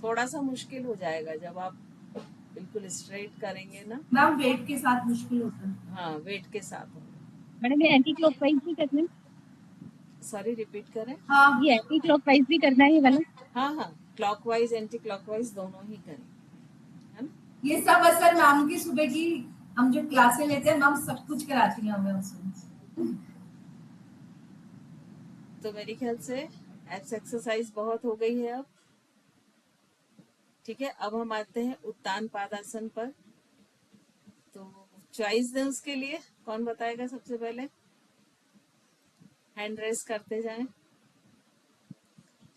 थोड़ा सा मुश्किल हो जाएगा जब आप बिल्कुल स्ट्रेट करेंगे ना। मैम वेट के साथ मुश्किल होता है। हाँ वेट के साथ होगा। मैडम ये एंटी क्लॉकवाइज भी करना है? सॉरी रिपीट करें। हाँ ये एंटी क्लॉकवाइज भी करना है ये वाला? हाँ क्लॉकवाइज एंटी क्लॉकवाइज दोनों ही करेंगे, है ना। ये सब असर मैम की सुबह की हम जो क्लासें लेते हैं, मैम सब कुछ कराती हैं हमें उसमें। तो मेरे ख्याल से एप्स एक्सरसाइज बहुत हो गई है अब। ठीक है, अब हम आते हैं उत्तान पादासन पर। चॉइस दें उसके लिए? कौन बताएगा सबसे पहले? हैंड रेस करते जाएं।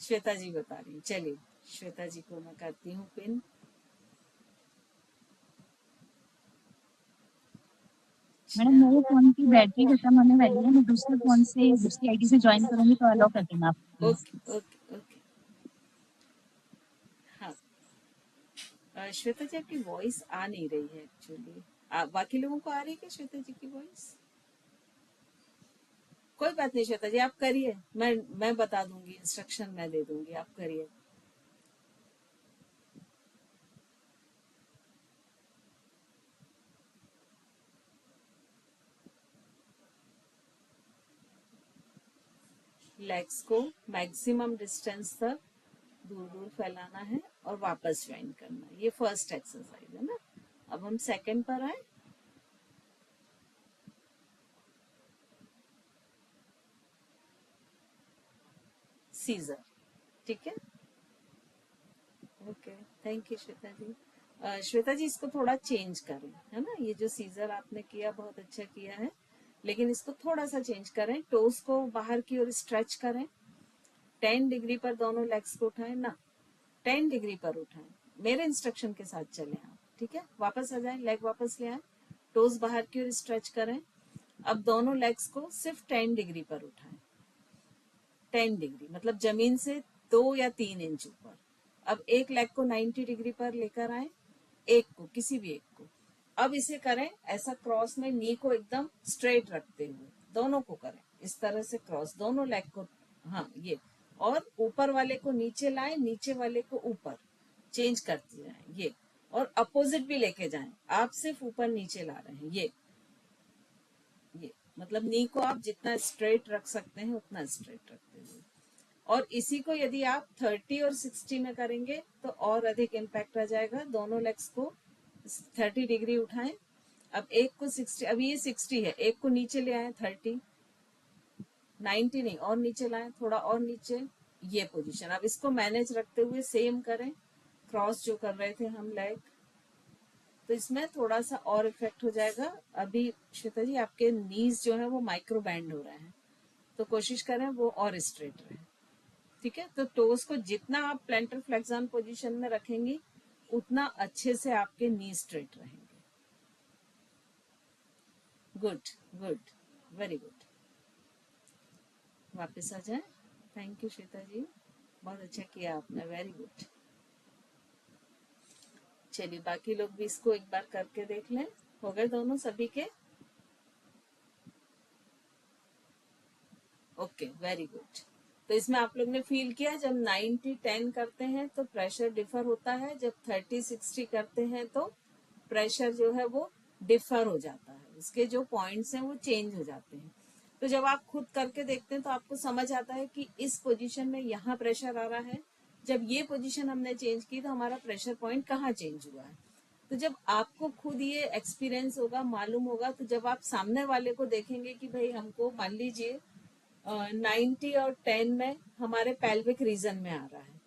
श्वेता जी बता रही हैं, चलिए श्वेता जी को मैं करती हूँ पिन। मैडम मेरे फोन की बैटरी खत्म होने वाली है, मैं दूसरे फोन से दूसरी आईडी से ज्वाइन करूंगी तो अलाउ कर देना आप प्लीज। Okay okay okay. हाँ श्वेता जी आपकी वॉइस आ नहीं रही है एक्चुअली। बाकी लोगों को आ रही है क्या श्वेता जी की वॉइस? कोई बात नहीं श्वेता जी, आप करिए, मैं बता दूंगी, इंस्ट्रक्शन मैं दे दूंगी, आप करिए। लेग्स को मैक्सिमम डिस्टेंस तक दूर दूर फैलाना है और वापस ज्वाइन करना है। ये फर्स्ट एक्सरसाइज है ना। अब हम सेकंड पर आए। सीजर, ठीक है। ओके, थैंक यू श्वेता जी। श्वेता जी इसको थोड़ा चेंज करें, है ना। ये जो सीजर आपने किया बहुत अच्छा किया है, लेकिन इसको थोड़ा सा चेंज करें। टोस को बाहर की ओर स्ट्रेच करें, 10 डिग्री पर दोनों लेग्स को उठाएं ना, 10 डिग्री पर उठाएं। मेरे इंस्ट्रक्शन के साथ चलें आप, ठीक है। वापस आ जाएं, लेग वापस ले आए, टोस बाहर की ओर स्ट्रेच करें। अब दोनों लेग्स को सिर्फ 10 डिग्री पर उठाएं, 10 डिग्री मतलब जमीन से 2 या 3 इंच ऊपर। अब एक लेग को 90 डिग्री पर लेकर आए, एक को, किसी भी एक को। अब इसे करें ऐसा क्रॉस में, नी को एकदम स्ट्रेट रखते हुए, दोनों को करें इस तरह से क्रॉस, दोनों लेग को। हाँ ये, और ऊपर वाले को नीचे लाएं, नीचे वाले को ऊपर, चेंज करते जाएं ये। और अपोजिट भी लेके जाएं, आप सिर्फ ऊपर नीचे ला रहे हैं ये मतलब नी को आप जितना स्ट्रेट रख सकते हैं उतना स्ट्रेट रखते हुए। और इसी को यदि आप 30 और 60 में करेंगे तो और अधिक इम्पैक्ट आ जाएगा। दोनों लेग्स को 30 डिग्री उठाएं। अब एक को 60, अभी ये 60 है, एक को नीचे ले आए 30, 90 नहीं, और नीचे लाएं, थोड़ा और नीचे, ये पोजीशन। अब इसको मैनेज रखते हुए सेम करें, क्रॉस जो कर रहे थे हम लेग, तो इसमें थोड़ा सा और इफेक्ट हो जाएगा। अभी श्वेता जी आपके नीज जो है वो माइक्रो बैंड हो रहे हैं, तो कोशिश करें वो और स्ट्रेट रहे, ठीक है। तो टोस को जितना आप प्लेंटर फ्लेक्सन पोजीशन में रखेंगी उतना अच्छे से आपके नी स्ट्रेट रहेंगे। Good good, very good. वापस आ जाए। थैंक यू श्वेता जी, बहुत अच्छा किया आपने, वेरी गुड। चलिए बाकी लोग भी इसको एक बार करके देख लें। हो गए दोनों सभी के? Okay, very good. तो इसमें आप लोग ने फील किया जब 90-10 करते हैं तो प्रेशर डिफर होता है, जब 30-60 करते हैं तो प्रेशर जो है वो डिफर हो जाता है, उसके जो पॉइंट्स हैं वो चेंज हो जाते हैं। तो जब आप खुद करके देखते हैं तो आपको समझ आता है कि इस पोजीशन में यहाँ प्रेशर आ रहा है, जब ये पोजीशन हमने चेंज की तो हमारा प्रेशर पॉइंट कहाँ चेंज हुआ है। तो जब आपको खुद ये एक्सपीरियंस होगा, मालूम होगा, तो जब आप सामने वाले को देखेंगे कि भाई हमको मान लीजिए 90 और 10 में हमारे पेल्विक रीजन में आ रहा है,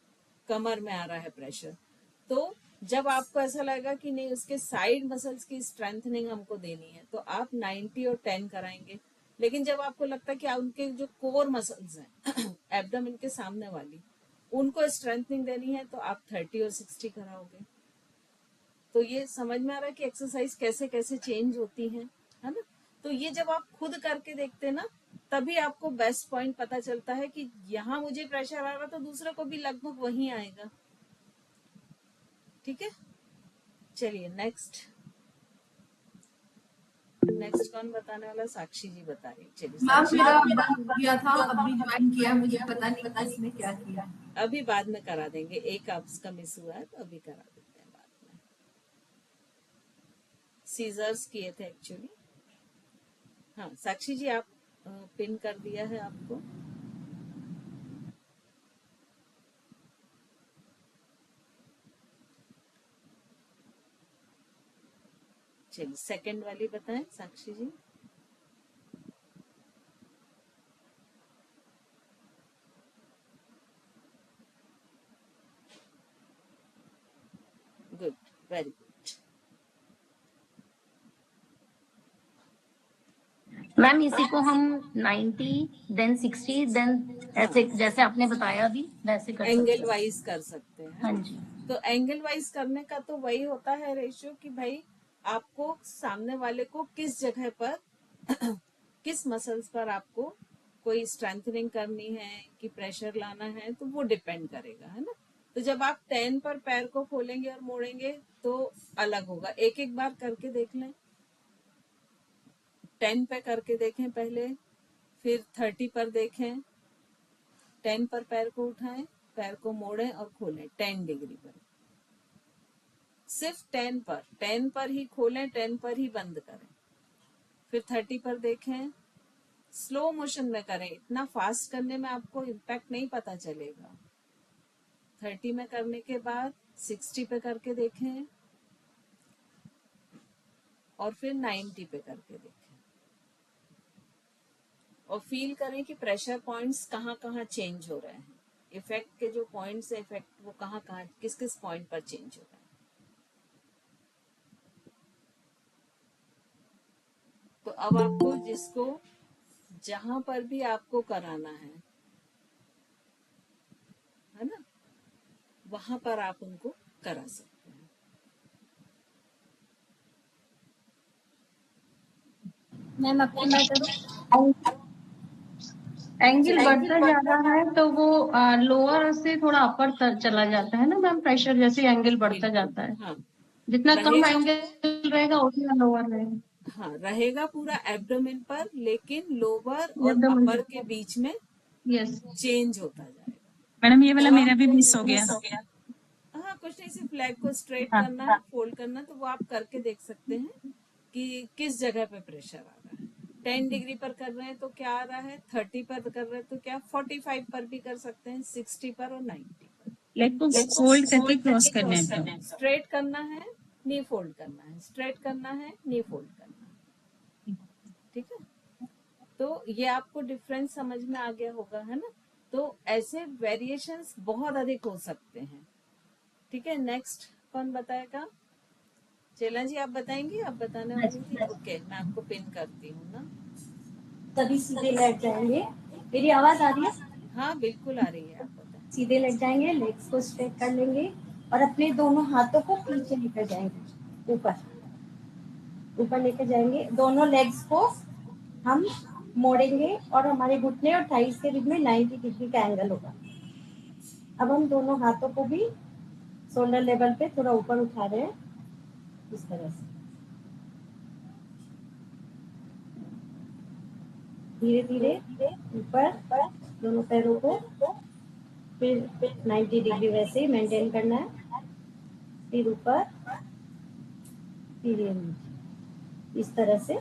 कमर में आ रहा है प्रेशर, तो जब आपको ऐसा लगेगा कि नहीं उसके साइड मसल्स की स्ट्रेंथनिंग हमको देनी है तो आप 90 और 10 कराएंगे। लेकिन जब आपको लगता है कि उनके जो कोर मसल्स हैं एब्डोमेन के सामने वाली, उनको स्ट्रेंथनिंग देनी है तो आप 30 और 60 कराओगे। तो ये समझ में आ रहा है कि एक्सरसाइज कैसे कैसे चेंज होती है ना। तो ये जब आप खुद करके देखते हैं ना, तभी आपको बेस्ट पॉइंट पता चलता है कि यहाँ मुझे प्रेशर आ रहा तो दूसरे को भी लगभग वही आएगा, ठीक है। चलिए नेक्स्ट कौन बताने वाला? साक्षी जी बता रही। चलिए मैम साक्षी। मेरा बंद हो गया था, अभी ज्वाइन किया, मुझे पता नहीं किसने क्या किया। अभी बाद में करा देंगे, एक आपका मिस हुआ है तो अभी करा देते हैं बाद में। सीजर्स किए थे एक्चुअली। हाँ साक्षी जी आप पिन कर दिया है आपको। चलिए सेकंड वाली बताएं Sakshi ji. Good, very good. Ma'am इसी को हम 90 देन 60 देन ऐसे जैसे आपने बताया अभी वैसे कर सकते एंगल हैं। वाइज कर सकते हैं। हाँ जी। तो एंगल वाइज करने का तो वही होता है रेशियो कि भाई आपको सामने वाले को किस जगह पर किस मसल्स पर आपको कोई स्ट्रेंथनिंग करनी है कि प्रेशर लाना है, तो वो डिपेंड करेगा, है ना। तो जब आप 10 पर पैर को खोलेंगे और मोड़ेंगे तो अलग होगा। एक एक बार करके देख लें। 10 पे करके देखें पहले, फिर 30 पर देखें। 10 पर पैर को उठाएं, पैर को मोड़ें और खोलें 10 डिग्री पर। सिर्फ 10 पर ही खोलें, 10 पर ही बंद करें। फिर 30 पर देखें, स्लो मोशन में करें, इतना फास्ट करने में आपको इम्पैक्ट नहीं पता चलेगा। 30 में करने के बाद 60 पे करके देखें और फिर 90 पे करके देखें और फील करें कि प्रेशर पॉइंट्स कहाँ कहाँ चेंज हो रहे हैं। इफेक्ट के जो पॉइंट्स है, इफेक्ट वो कहाँ कहाँ किस किस पॉइंट पर चेंज हो रहे हैं। तो अब आपको जिसको जहां पर भी आपको कराना है ना, वहां पर आप उनको करा सकते हैं। मैम आपको मैं करूँ? एंगल बढ़ता जा रहा है तो वो लोअर से थोड़ा अपर चला जाता है ना मैम, प्रेशर जैसे एंगल बढ़ता बिल्कुल, जाता है। हाँ जितना कम रहेगा। एंगल रहेगा उतना लोअर रहेगा। हाँ रहेगा पूरा एब्डोमेन पर, लेकिन लोअर और एकदम अपर के बीच में यस। चेंज होता जाएगा। मैडम ये वाला मेरा भी मिस हो गया। हाँ कुछ नहीं, सिर्फ लेग को स्ट्रेट हाँ करना है, फोल्ड करना, तो वो आप करके देख सकते हैं कि किस जगह पे प्रेशर आ रहा है। 10 डिग्री पर कर रहे हैं तो क्या आ रहा है, 30 पर कर रहे हैं तो क्या, 45 पर भी कर सकते हैं, 60 पर और 90 पर। लेग को फोल्ड करके क्रॉस करना है मैडम। स्ट्रेट करना है, नी फोल्ड करना है, स्ट्रेट करना है, नी फोल्ड करना है। ठीक है, तो ये आपको डिफरेंस समझ में आ गया होगा, है ना। तो ऐसे वेरिएशंस बहुत अधिक हो सकते हैं। ठीक है, नेक्स्ट कौन बताएगा? चेला जी आप बताएंगी? आप बताने वाली थी, ओके मैं आपको पिन करती हूँ ना। तभी सीधे लेट जाएंगे। मेरी आवाज आ रही है? हाँ बिल्कुल आ रही है, आप बताएं। सीधे लेट जाएंगे, लेग्स को स्ट्रेट कर लेंगे और अपने दोनों हाथों को पीछे लेकर जाएंगे, ऊपर ऊपर लेकर जाएंगे। दोनों लेग्स को हम मोड़ेंगे और हमारे घुटने और थाइस के बीच में 90 डिग्री का एंगल होगा। अब हम दोनों हाथों को भी शोल्डर लेवल पे थोड़ा ऊपर उठा रहे हैं, इस तरह से धीरे धीरे ऊपर दोनों पैरों को, फिर 90 डिग्री वैसे ही मेंटेन करना है, फिर ऊपर फिर ये नीचे, इस तरह से।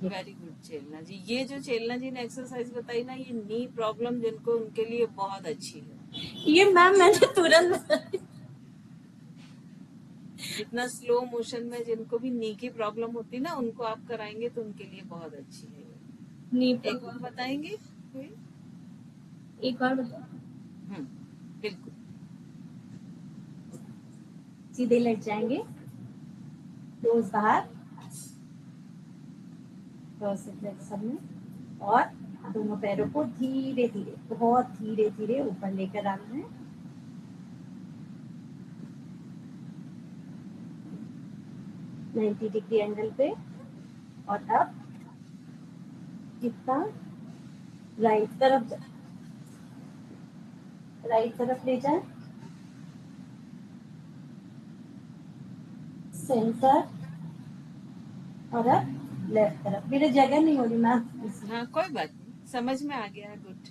वेरी गुड चेलना जी। ये जो चेलना जी ने एक्सरसाइज बताई ना, ये नी प्रॉब्लम जिनको, उनके लिए बहुत अच्छी है। ये मैम मैंने तुरंत जितना स्लो मोशन में जिनको भी नी की प्रॉब्लम होती है ना, उनको आप कराएंगे तो उनके लिए बहुत अच्छी है। नी एक और बताएंगे कोई? एक बार बताओ। बिल्कुल। सीधे लेट जाएंगे, टोज बाहर, फ्लेक्शन में, और दोनों पैरों को धीरे धीरे, बहुत धीरे धीरे ऊपर लेकर आना है। नाइन्टी डिग्री एंगल पे। और अब जितना राइट तरफ ले जाए, सेंटर, और अब लेफ्ट तरफ। मेरे जगह नहीं हो रही मैम। हाँ कोई बात नहीं, समझ में आ गया है, गुड।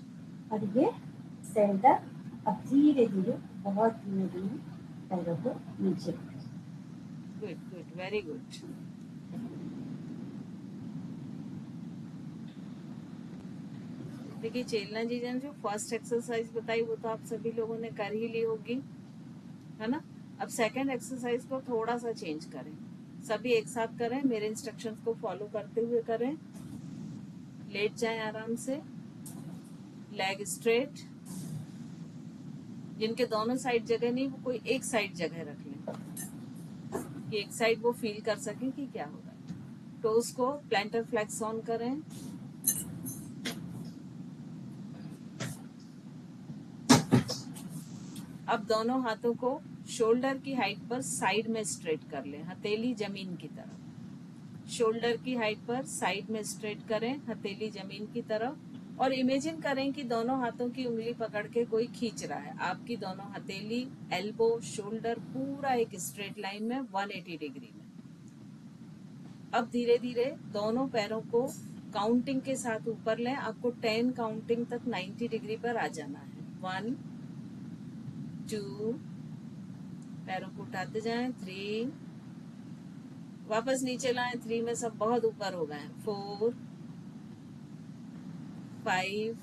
और ये सेंटर। अब धीरे धीरे, बहुत धीरे धीरे पैरों को नीचे। Good good, very good. देखिए चेलना जी ने जो फर्स्ट एक्सरसाइज बताई वो तो आप सभी लोगों ने कर ही ली होगी, है ना। अब सेकंड एक्सरसाइज को थोड़ा सा चेंज करें, सभी एक साथ करें, मेरे इंस्ट्रक्शंस को फॉलो करते हुए करें। लेट जाएं आराम से, लेग स्ट्रेट। जिनके दोनों साइड जगह नहीं, वो कोई एक साइड जगह रख लें कि एक साइड वो फील कर सके कि क्या हो रहा है। टोस को प्लांटर फ्लेक्स ऑन करें। अब दोनों हाथों को शोल्डर की हाइट पर साइड में स्ट्रेट कर लें, हथेली जमीन की तरफ। शोल्डर की हाइट पर साइड में स्ट्रेट करें, हथेली जमीन की तरफ। और इमेजिन करें कि दोनों हाथों की उंगली पकड़ के कोई खींच रहा है। आपकी दोनों हथेली, एल्बो, शोल्डर पूरा एक स्ट्रेट लाइन में 180 डिग्री में। अब धीरे धीरे दोनों पैरों को काउंटिंग के साथ ऊपर लें। आपको 10 काउंटिंग तक 90 डिग्री पर आ जाना है। 1 2, पैरों को उठाते जाएं, 3, वापस नीचे लाएं, 3 में सब बहुत ऊपर हो गए, 4 5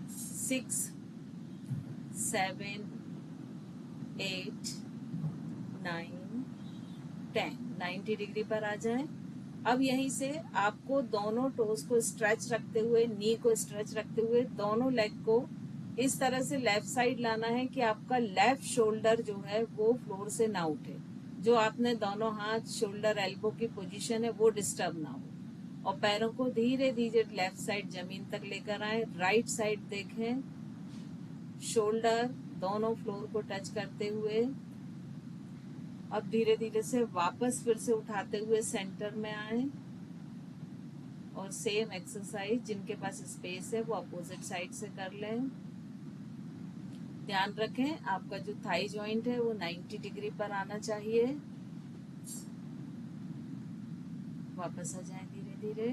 6 7 8 9 10, 90 डिग्री पर आ जाएं। अब यहीं से आपको दोनों टोस को स्ट्रेच रखते हुए, नी को स्ट्रेच रखते हुए, दोनों लेग को इस तरह से लेफ्ट साइड लाना है कि आपका लेफ्ट शोल्डर जो है वो फ्लोर से ना उठे। जो आपने दोनों हाथ, शोल्डर, एल्बो की पोजीशन है वो डिस्टर्ब ना हो। और पैरों को धीरे धीरे लेफ्ट साइड जमीन तक लेकर आए। राइट साइड देखें, शोल्डर दोनों फ्लोर को टच करते हुए। अब धीरे धीरे से वापस फिर से उठाते हुए सेंटर में आए। और सेम एक्सरसाइज जिनके पास स्पेस है वो अपोजिट साइड से कर लें। ध्यान रखें आपका जो थाई जॉइंट है वो 90 डिग्री पर आना चाहिए। वापस आ जाएं धीरे धीरे।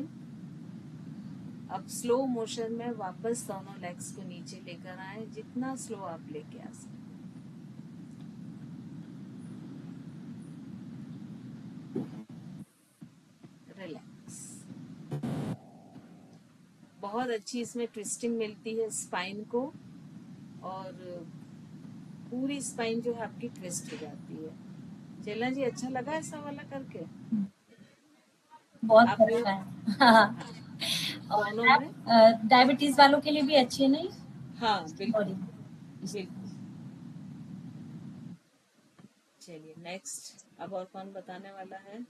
अब स्लो मोशन में वापस दोनों लेग्स को नीचे लेकर आए, जितना स्लो आप लेके आ सकते। रिलैक्स। बहुत अच्छी इसमें ट्विस्टिंग मिलती है स्पाइन को, और पूरी स्पाइन जो है आपकी ट्विस्ट हो जाती है। चेला जी, अच्छा लगा ऐसा वाला करके? बहुत आप अच्छा है। हाँ। और दोनों में डायबिटीज वालों के लिए भी अच्छी नहीं? हाँ बिल्कुल सॉरी। बिल्कुल। चलिए नेक्स्ट, अब और कौन बताने वाला है?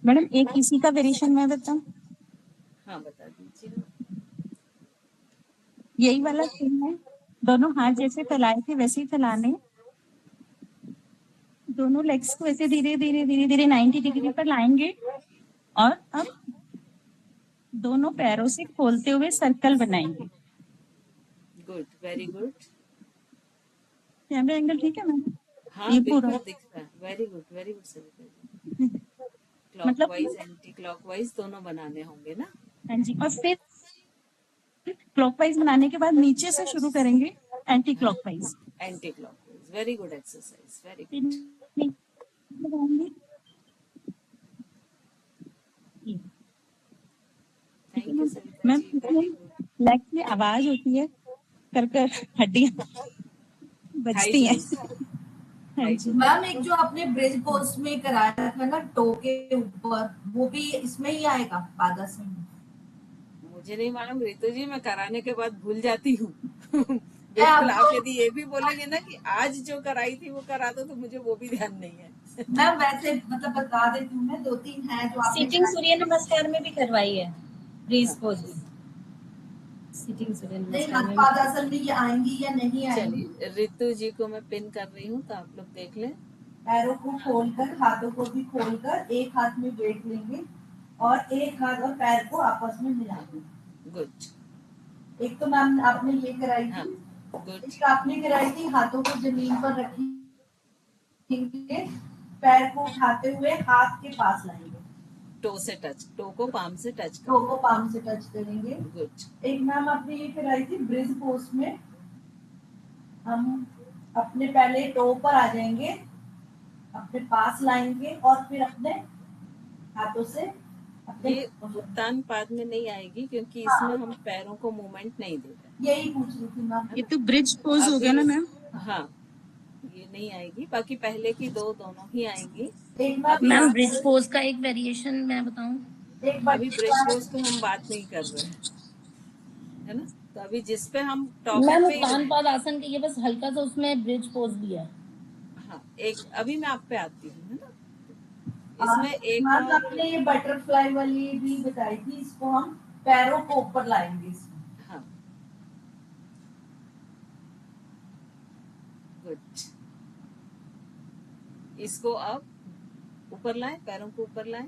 मैडम एक इसी का वेरिएशन मैं बताऊं? हाँ बता दीजिए। यही वाला सेम है, दोनों हाथ जैसे फैलाए थे वैसे ही फैलाने। दोनों लेग्स को ऐसे धीरे धीरे धीरे धीरे 90 डिग्री पर लाएंगे। और अब दोनों पैरों से खोलते हुए सर्कल बनाएंगे। Good, very good. Camera angle ठीक है मैम? हाँ ये बिल्कुल पूरा दिख रहा है। Very good Savita ji. मतलब क्लॉकवाइज एंटी क्लॉकवाइज दोनों बनाने होंगे ना? हाँ जी। और फिर क्लॉकवाइज बनाने के बाद नीचे से शुरू करेंगे anticlockwise. Anticlockwise, very good exercise, very फिर गुड। नीचे लगाएंगे। ठीक है thank you ma'am. Savita ma'am ji, इसमें वेरी गुड। लेग में आवाज होती है, कर कर हड्डियां थाई बजती हैं। जॉइंट, हाँ थाई जी। जॉइंट। मैम एक जो आपने ब्रिज पोस्ट में कराया था ना टो के ऊपर, वो भी इसमें ही आएगा पादासन में? मुझे नहीं मालूम रितु जी, मैं कराने के बाद भूल जाती हूँ। मैं बिल्कुल, आप आपको यदि ये भी बोलेंगे ना कि आज जो कराई थी वो करा दो, तो मुझे वो भी ध्यान नहीं है। मैम वैसे मतलब बता देती हूँ, मैं 2-3 है जो आपने सीटिंग सूर्य कराई। नमस्कार में भी करवाई है, ब्रीज हाँ, पोज भी। सीटिंग सूर्य नहीं, नमस्कार में भी। पादासन में ये आएंगी या नहीं आएंगी? चलिए रितु जी को मैं पिन कर रही हूँ तो आप लोग देख लें। पैरों को खोलकर, हाथों को भी खोलकर, एक हाथ में वेट लेंगे और एक हाथ और पैर को आपस में मिला देंगे। गुड। एक तो मैम आपने ये कराई हाँ थी, गुड। एक आपने कराई थी हाथों को जमीन पर रखेंगे, पैर को उठाते हुए हाथ के पास लाएंगे, टो से टच, टो को पाम से टच टो को करो। पाम से टच करेंगे। गुड। एक मैम आपने ये कराई थी ब्रिज पोज में, हम अपने पहले टो पर आ जाएंगे, अपने पास लाएंगे और फिर अपने हाथों से अपने ये उत्तान पाद में नहीं आएगी क्योंकि इसमें हाँ, हम पैरों को मूवमेंट नहीं देते, यही पूछ रही थी मैम। है ये ना? तो ब्रिज पोज हो गया अभी ना मैम? हाँ, ये नहीं आएगी, बाकी पहले की दो दोनों ही आएंगी। एक मैम अभी मैम आप ब्रिज पोज का एक वेरिएशन मैं बताऊं? एक बार अभी ब्रिज पोज को हम बात नहीं कर रहे हैं, है ना? तो अभी जिस पे हम टॉपिक मैम पे ही उत्तान रहें। पाद आसन के ये बस हल्का सा उसमें ब्रिज पोज भी है। हाँ, एक अभी मैं आप पे आती हूँ, है ना? इसमें एक मैम और आपने ये बटरफ्लाई वाली भी बताई थी, इसको हम पैरों को ऊपर लाएंगे इसमें। हाँ, गुड। इसको अब ऊपर लाएं, पैरों को ऊपर लाएं,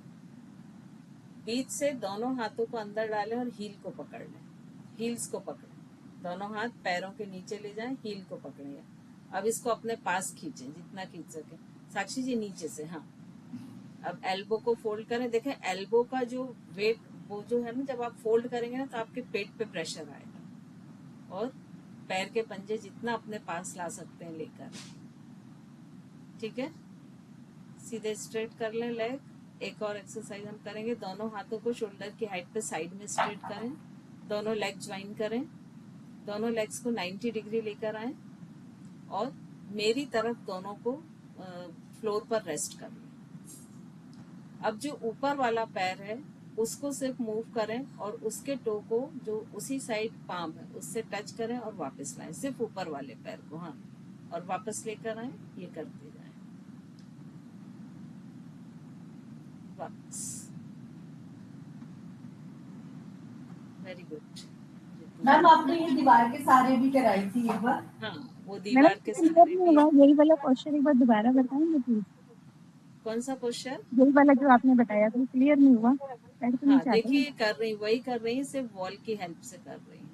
बीच से दोनों हाथों को अंदर डालें और हील को पकड़ लें, हील्स को पकड़ें, दोनों हाथ पैरों के नीचे ले जाएं, हील को पकड़ें। अब इसको अपने पास खींचें जितना खींच सके। साक्षी जी नीचे से, हाँ। अब एल्बो को फोल्ड करें। देखें एल्बो का जो वेट, वो जो है ना, जब आप फोल्ड करेंगे ना तो आपके पेट पे प्रेशर आएगा, और पैर के पंजे जितना अपने पास ला सकते हैं लेकर, ठीक है। सीधे स्ट्रेट कर लें लेग। एक और एक्सरसाइज हम करेंगे, दोनों हाथों को शोल्डर की हाइट पे साइड में स्ट्रेट करें, दोनों लेग ज्वाइन करें, दोनों लेग्स को 90 डिग्री लेकर आए और मेरी तरफ दोनों को फ्लोर पर रेस्ट कर लें। अब जो ऊपर वाला पैर है उसको सिर्फ मूव करें और उसके टो को जो उसी साइड पाम है उससे टच करें और वापस लाएं, सिर्फ ऊपर वाले पैर को, हाँ, और वापस लेकर आए। ये करते जाएं, वापस। Very good. मैम आपने ये दीवार के सहारे भी कराई थी एक बार। हाँ, वो मैडम दीवार के क्लियर सहारे नहीं भी। हुआ, यही वाला क्वेश्चन एक बार दोबारा बताएंगे प्लीज? कौन सा क्वेश्चन? यही वाला जो आपने बताया था, क्लियर नहीं हुआ। पैर तो हाँ, नीचे आते देखिए हैं। कर रही, वही कर रही है, सिर्फ वॉल की हेल्प से कर रही है।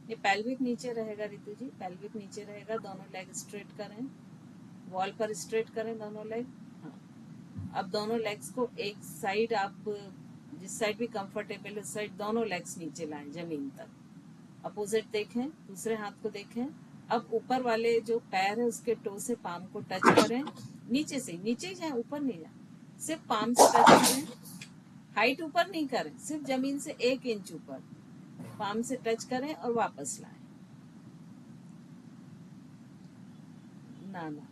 ये पेल्विक नीचे रहेगा रितु जी, पेल्विक नीचे रहेगा, दोनों लेग स्ट्रेट करें, वॉल पर स्ट्रेट करें दोनों लेग। हाँ, अब दोनों लेग्स को एक साइड, आप जिस साइड भी कंफर्टेबल उस साइड दोनों लेग्स नीचे लाएं जमीन तक। अपोजिट देखें, दूसरे हाथ को देखें। अब ऊपर वाले जो पैर है उसके टो से पाम को टच करें, नीचे से, नीचे ही जाए, ऊपर नहीं जाए, सिर्फ पाम से टच करें, हाइट ऊपर नहीं करें, सिर्फ जमीन से 1 इंच ऊपर पाम से टच करें और वापस लाएं। ना ना,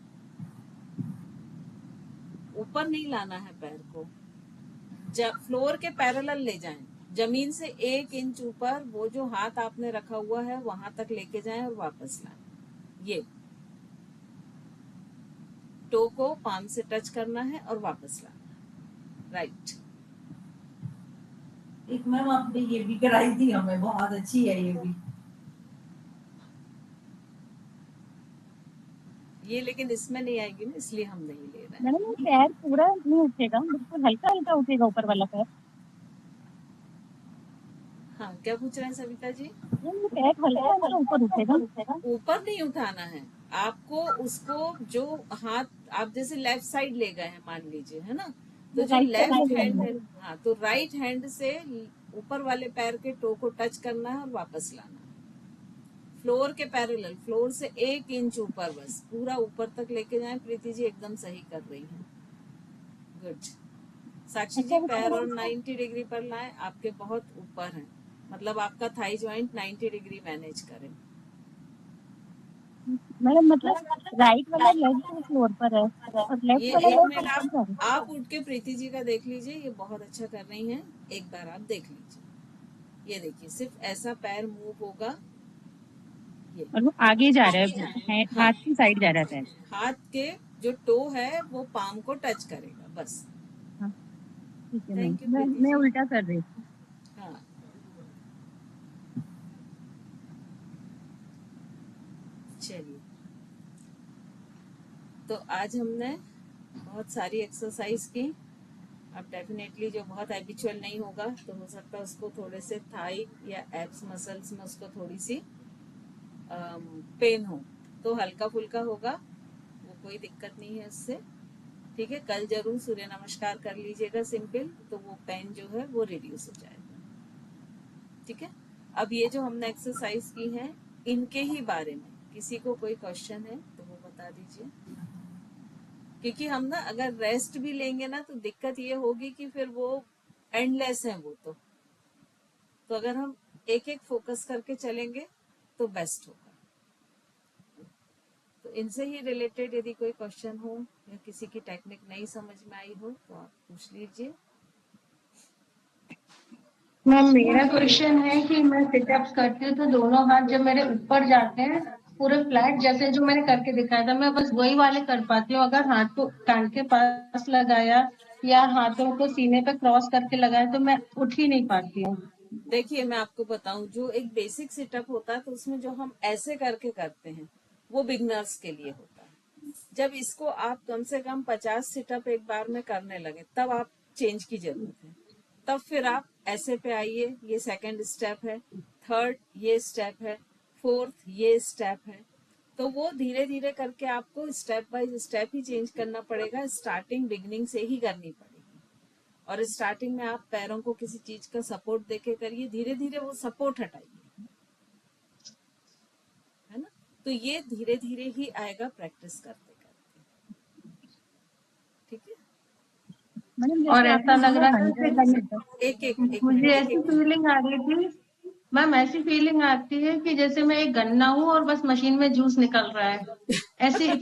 ऊपर नहीं लाना है पैर को, फ्लोर के पैरेलल ले जाएं, जमीन से 1 इंच ऊपर वो जो हाथ आपने रखा हुआ है वहां तक लेके जाएं और वापस लाएं। ये टो को पाम से टच करना है और वापस लाना है, राइट। एक मैम आपने ये भी कराई थी हमें, बहुत अच्छी है ये भी। ये लेकिन इसमें नहीं आएगी ना, इसलिए हम नहीं ले रहे हैं। मैडम ये पैर पूरा नहीं उठेगा, बिल्कुल हल्का हल्का उठेगा ऊपर वाला पैर। हाँ, क्या पूछ रहे हैं सविता जी? ये पैर हल्का हल्का ऊपर उठेगा। ऊपर नहीं उठाना है आपको, उसको जो हाथ आप जैसे लेफ्ट साइड ले गए हैं मान लीजिए, है ना, तो जो राइट लेफ्ट साइड हैंड है, हाँ, तो राइट हैंड से ऊपर वाले पैर के टो को टच करना है और वापस लाना है, फ्लोर के पैरेलल, फ्लोर से 1 इंच ऊपर, बस पूरा ऊपर तक लेके जाएं। प्रीति जी एकदम सही कर रही हैं, गुड। साक्षी जी पैर और 90 डिग्री पर लाएं, आपके बहुत ऊपर है, मतलब आपका थाई जॉइंट 90 डिग्री मैनेज करें। मैडम मतलब राइट वाला लेग तो फ्लोर पर है और लेफ्ट ये वाला एक लेग मिनट ऊपर पर है। आप उठ के प्रीति जी का देख लीजिए, ये बहुत अच्छा कर रही हैं, एक बार आप देख लीजिए। ये देखिए सिर्फ ऐसा पैर मूव होगा, ये और वो आगे जा रहा है, हाँ, हाथ की साइड जा रहा है पैर। हाथ के जो टो है वो पाम को टच करेगा, बस। हाँ, ठीक है थैंक यू मैम, प्रीति मैं जी। उल्टा कर रही थी। हाँ, चलिए, तो आज हमने बहुत सारी एक्सरसाइज की। अब डेफिनेटली जो बहुत हैबिचुअल नहीं होगा तो हो सकता है उसको थोड़े से थाई या एब्स मसल्स में उसको थोड़ी सी पेन हो, तो हल्का फुल्का होगा, वो कोई दिक्कत नहीं है उससे, ठीक है। कल जरूर सूर्य नमस्कार कर लीजिएगा सिंपल, तो वो पेन जो है वो रिड्यूस हो जाएगा, ठीक है। अब ये जो हमने एक्सरसाइज की है इनके ही बारे में किसी को कोई क्वेश्चन है तो वो बता दीजिए, क्योंकि हम ना अगर रेस्ट भी लेंगे ना तो दिक्कत ये होगी कि फिर वो एंडलेस है वो, तो अगर हम एक एक फोकस करके चलेंगे तो बेस्ट होगा। तो इनसे ही रिलेटेड यदि कोई क्वेश्चन हो या किसी की टेक्निक नहीं समझ में आई हो तो आप पूछ लीजिए। मैम मेरा क्वेश्चन है कि मैं सिटअप्स करती हूँ तो दोनों हाथ जब मेरे ऊपर जाते हैं पूरे फ्लैट, जैसे जो मैंने करके दिखाया था, मैं बस वही वाले कर पाती हूँ। अगर हाथ को कान के पास लगाया या हाथों को सीने पे क्रॉस करके लगाए तो मैं उठ ही नहीं पाती हूँ। देखिए मैं आपको बताऊं, जो एक बेसिक सिटअप होता है तो उसमें जो हम ऐसे करके करते हैं वो बिगनर्स के लिए होता है। जब इसको आप कम से कम 50 सिटअप एक बार में करने लगे तब आप चेंज की जरूरत है। तब फिर आप ऐसे पे आइए, ये सेकंड स्टेप है, थर्ड ये स्टेप है, फोर्थ ये स्टेप है। तो वो धीरे धीरे करके आपको step by step he change करना पड़ेगा, स्टार्टिंग बिगनिंग से ही करनी पड़ेगी। और स्टार्टिंग में आप पैरों को किसी चीज का सपोर्ट देके करिए, धीरे धीरे वो सपोर्ट हटाइए, है ना। तो ये धीरे धीरे ही आएगा प्रैक्टिस करते करते, ठीक है। मैडम और जैसे ऐसा आपने लग बोला रहा था 100 सेटअप, एक मुझे मिनट ऐसी फीलिंग आ रही थी मैम, ऐसी फीलिंग आती है कि जैसे मैं एक गन्ना हूँ और बस मशीन में जूस निकल रहा है, ऐसी नहीं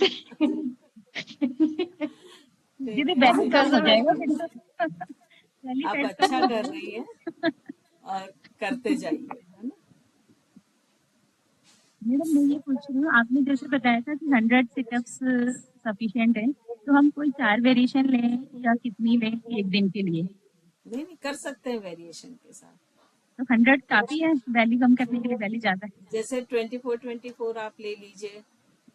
दीदी नहीं, बेली ऐसे कम हो कसम जाएगा है। फिर तो बेली आप फैट कम अच्छा हो कर जाएगा। रही हैं और करते जाइए, है ना। मैडम मैं ये पूछ रही हूँ, आपने जैसे बताया था कि 100 सिटअप्स सफिशिएंट है, तो हम कोई 4 वेरिएशन लें या कितनी लें एक दिन के लिए? नहीं नहीं, कर सकते हैं वेरिएशन के साथ। तो 100 काफी है बेली कम करने के लिए? बेली ज्यादा है? जैसे 24-24 आप ले लीजिए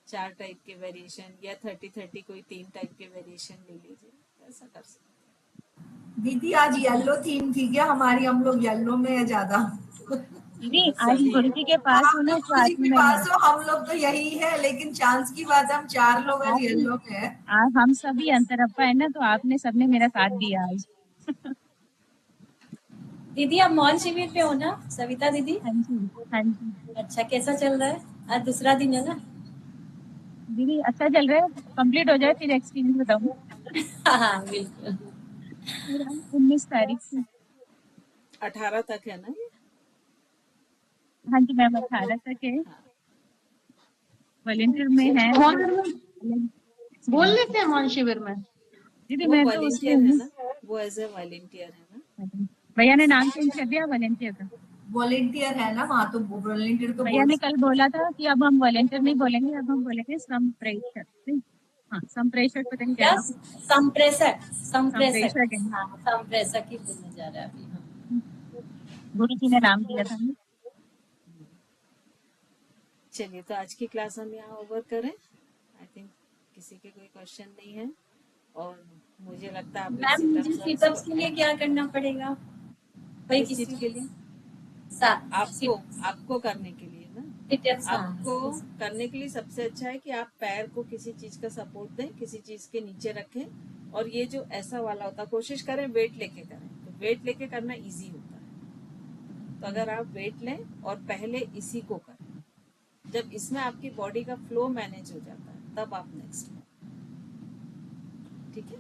4 टाइप के वेरिएशन, या 30-30 कोई 3 टाइप के वेरिएशन ले लीजिए, ऐसा कर सकते दीदी आज येलो थीम थी क्या हमारी? हम लोग येलो में है ज्यादा। दीदी हैं। आज सभी गुरु जी के पास आप हो तो ना, गुरु जी साथ के में है। पास हो, हम लोग तो यही है, लेकिन चांस की बात है हम 4 लोग आज आपने येलो में है। हम सभी अंतरप्पा है ना, तो आपने सबने मेरा साथ दिया आज। दीदी आप मौन शिविर पे हो ना सविता दीदी? हाँ जी, हाँ जी। अच्छा, कैसा चल रहा है? आज दूसरा दिन है ना? दीदी अच्छा चल रहा है, कंप्लीट हो जाए फिर एक्सपीरियंस बताऊंगी। हाँ हाँ बिल्कुल। मेरा 19 तारीख से। 18 तक है ना ये। हाँ जी मैम, 18 तक है। हाँ वॉलेंटियर में है मौन तो अलग बोल एक्सपीरियंस है। लेते हैं मौन शिविर में। दीदी वो मैं तो उसमें वॉलेंटियर है हूँ। ना, वो एज ए वॉलेंटियर है ना। भैया ने नाम चेंज कर दिया वॉलेंटियर का। वॉलेंटियर है ना वहाँ, तो वॉलेंटियर तो भैया बोल ने कल बोला था कि अब हम वॉलेंटियर नहीं बोलेंगे, अब हम बोलेंगे संप्रेषक। नहीं, हाँ संप्रेषक, पता नहीं क्या क्या? नाम। संप्रेषक। संप्रेषक, संप्रेषक है। हाँ संप्रेषक ही बोलने जा रहा है अभी। हाँ। गुरु जी ने नाम दिया था ना। चलिए, तो आज की क्लास हम यहाँ ओवर करें। आई थिंक किसी के कोई क्वेश्चन नहीं है, और मुझे लगता है आप लोग मैम मुझे सिटअप्स और सिटअप्स इसको के लिए क्या करना पड़ेगा? कोई किस चीज किसी के लिए? आपको सिटअप्स, आपको करने के लिए ना। आपको हाँ। करने के लिए सबसे अच्छा है कि आप पैर को किसी चीज का सपोर्ट दें, किसी चीज के नीचे रखें, और ये जो ऐसा वाला होता है कोशिश करें वेट लेके करें, तो वेट लेके करना इजी होता है। तो अगर आप वेट लें और पहले इसी को करें, जब इसमें आपकी बॉडी का फ्लो मैनेज हो जाता है तब आप नेक्स्ट करें, ठीक है।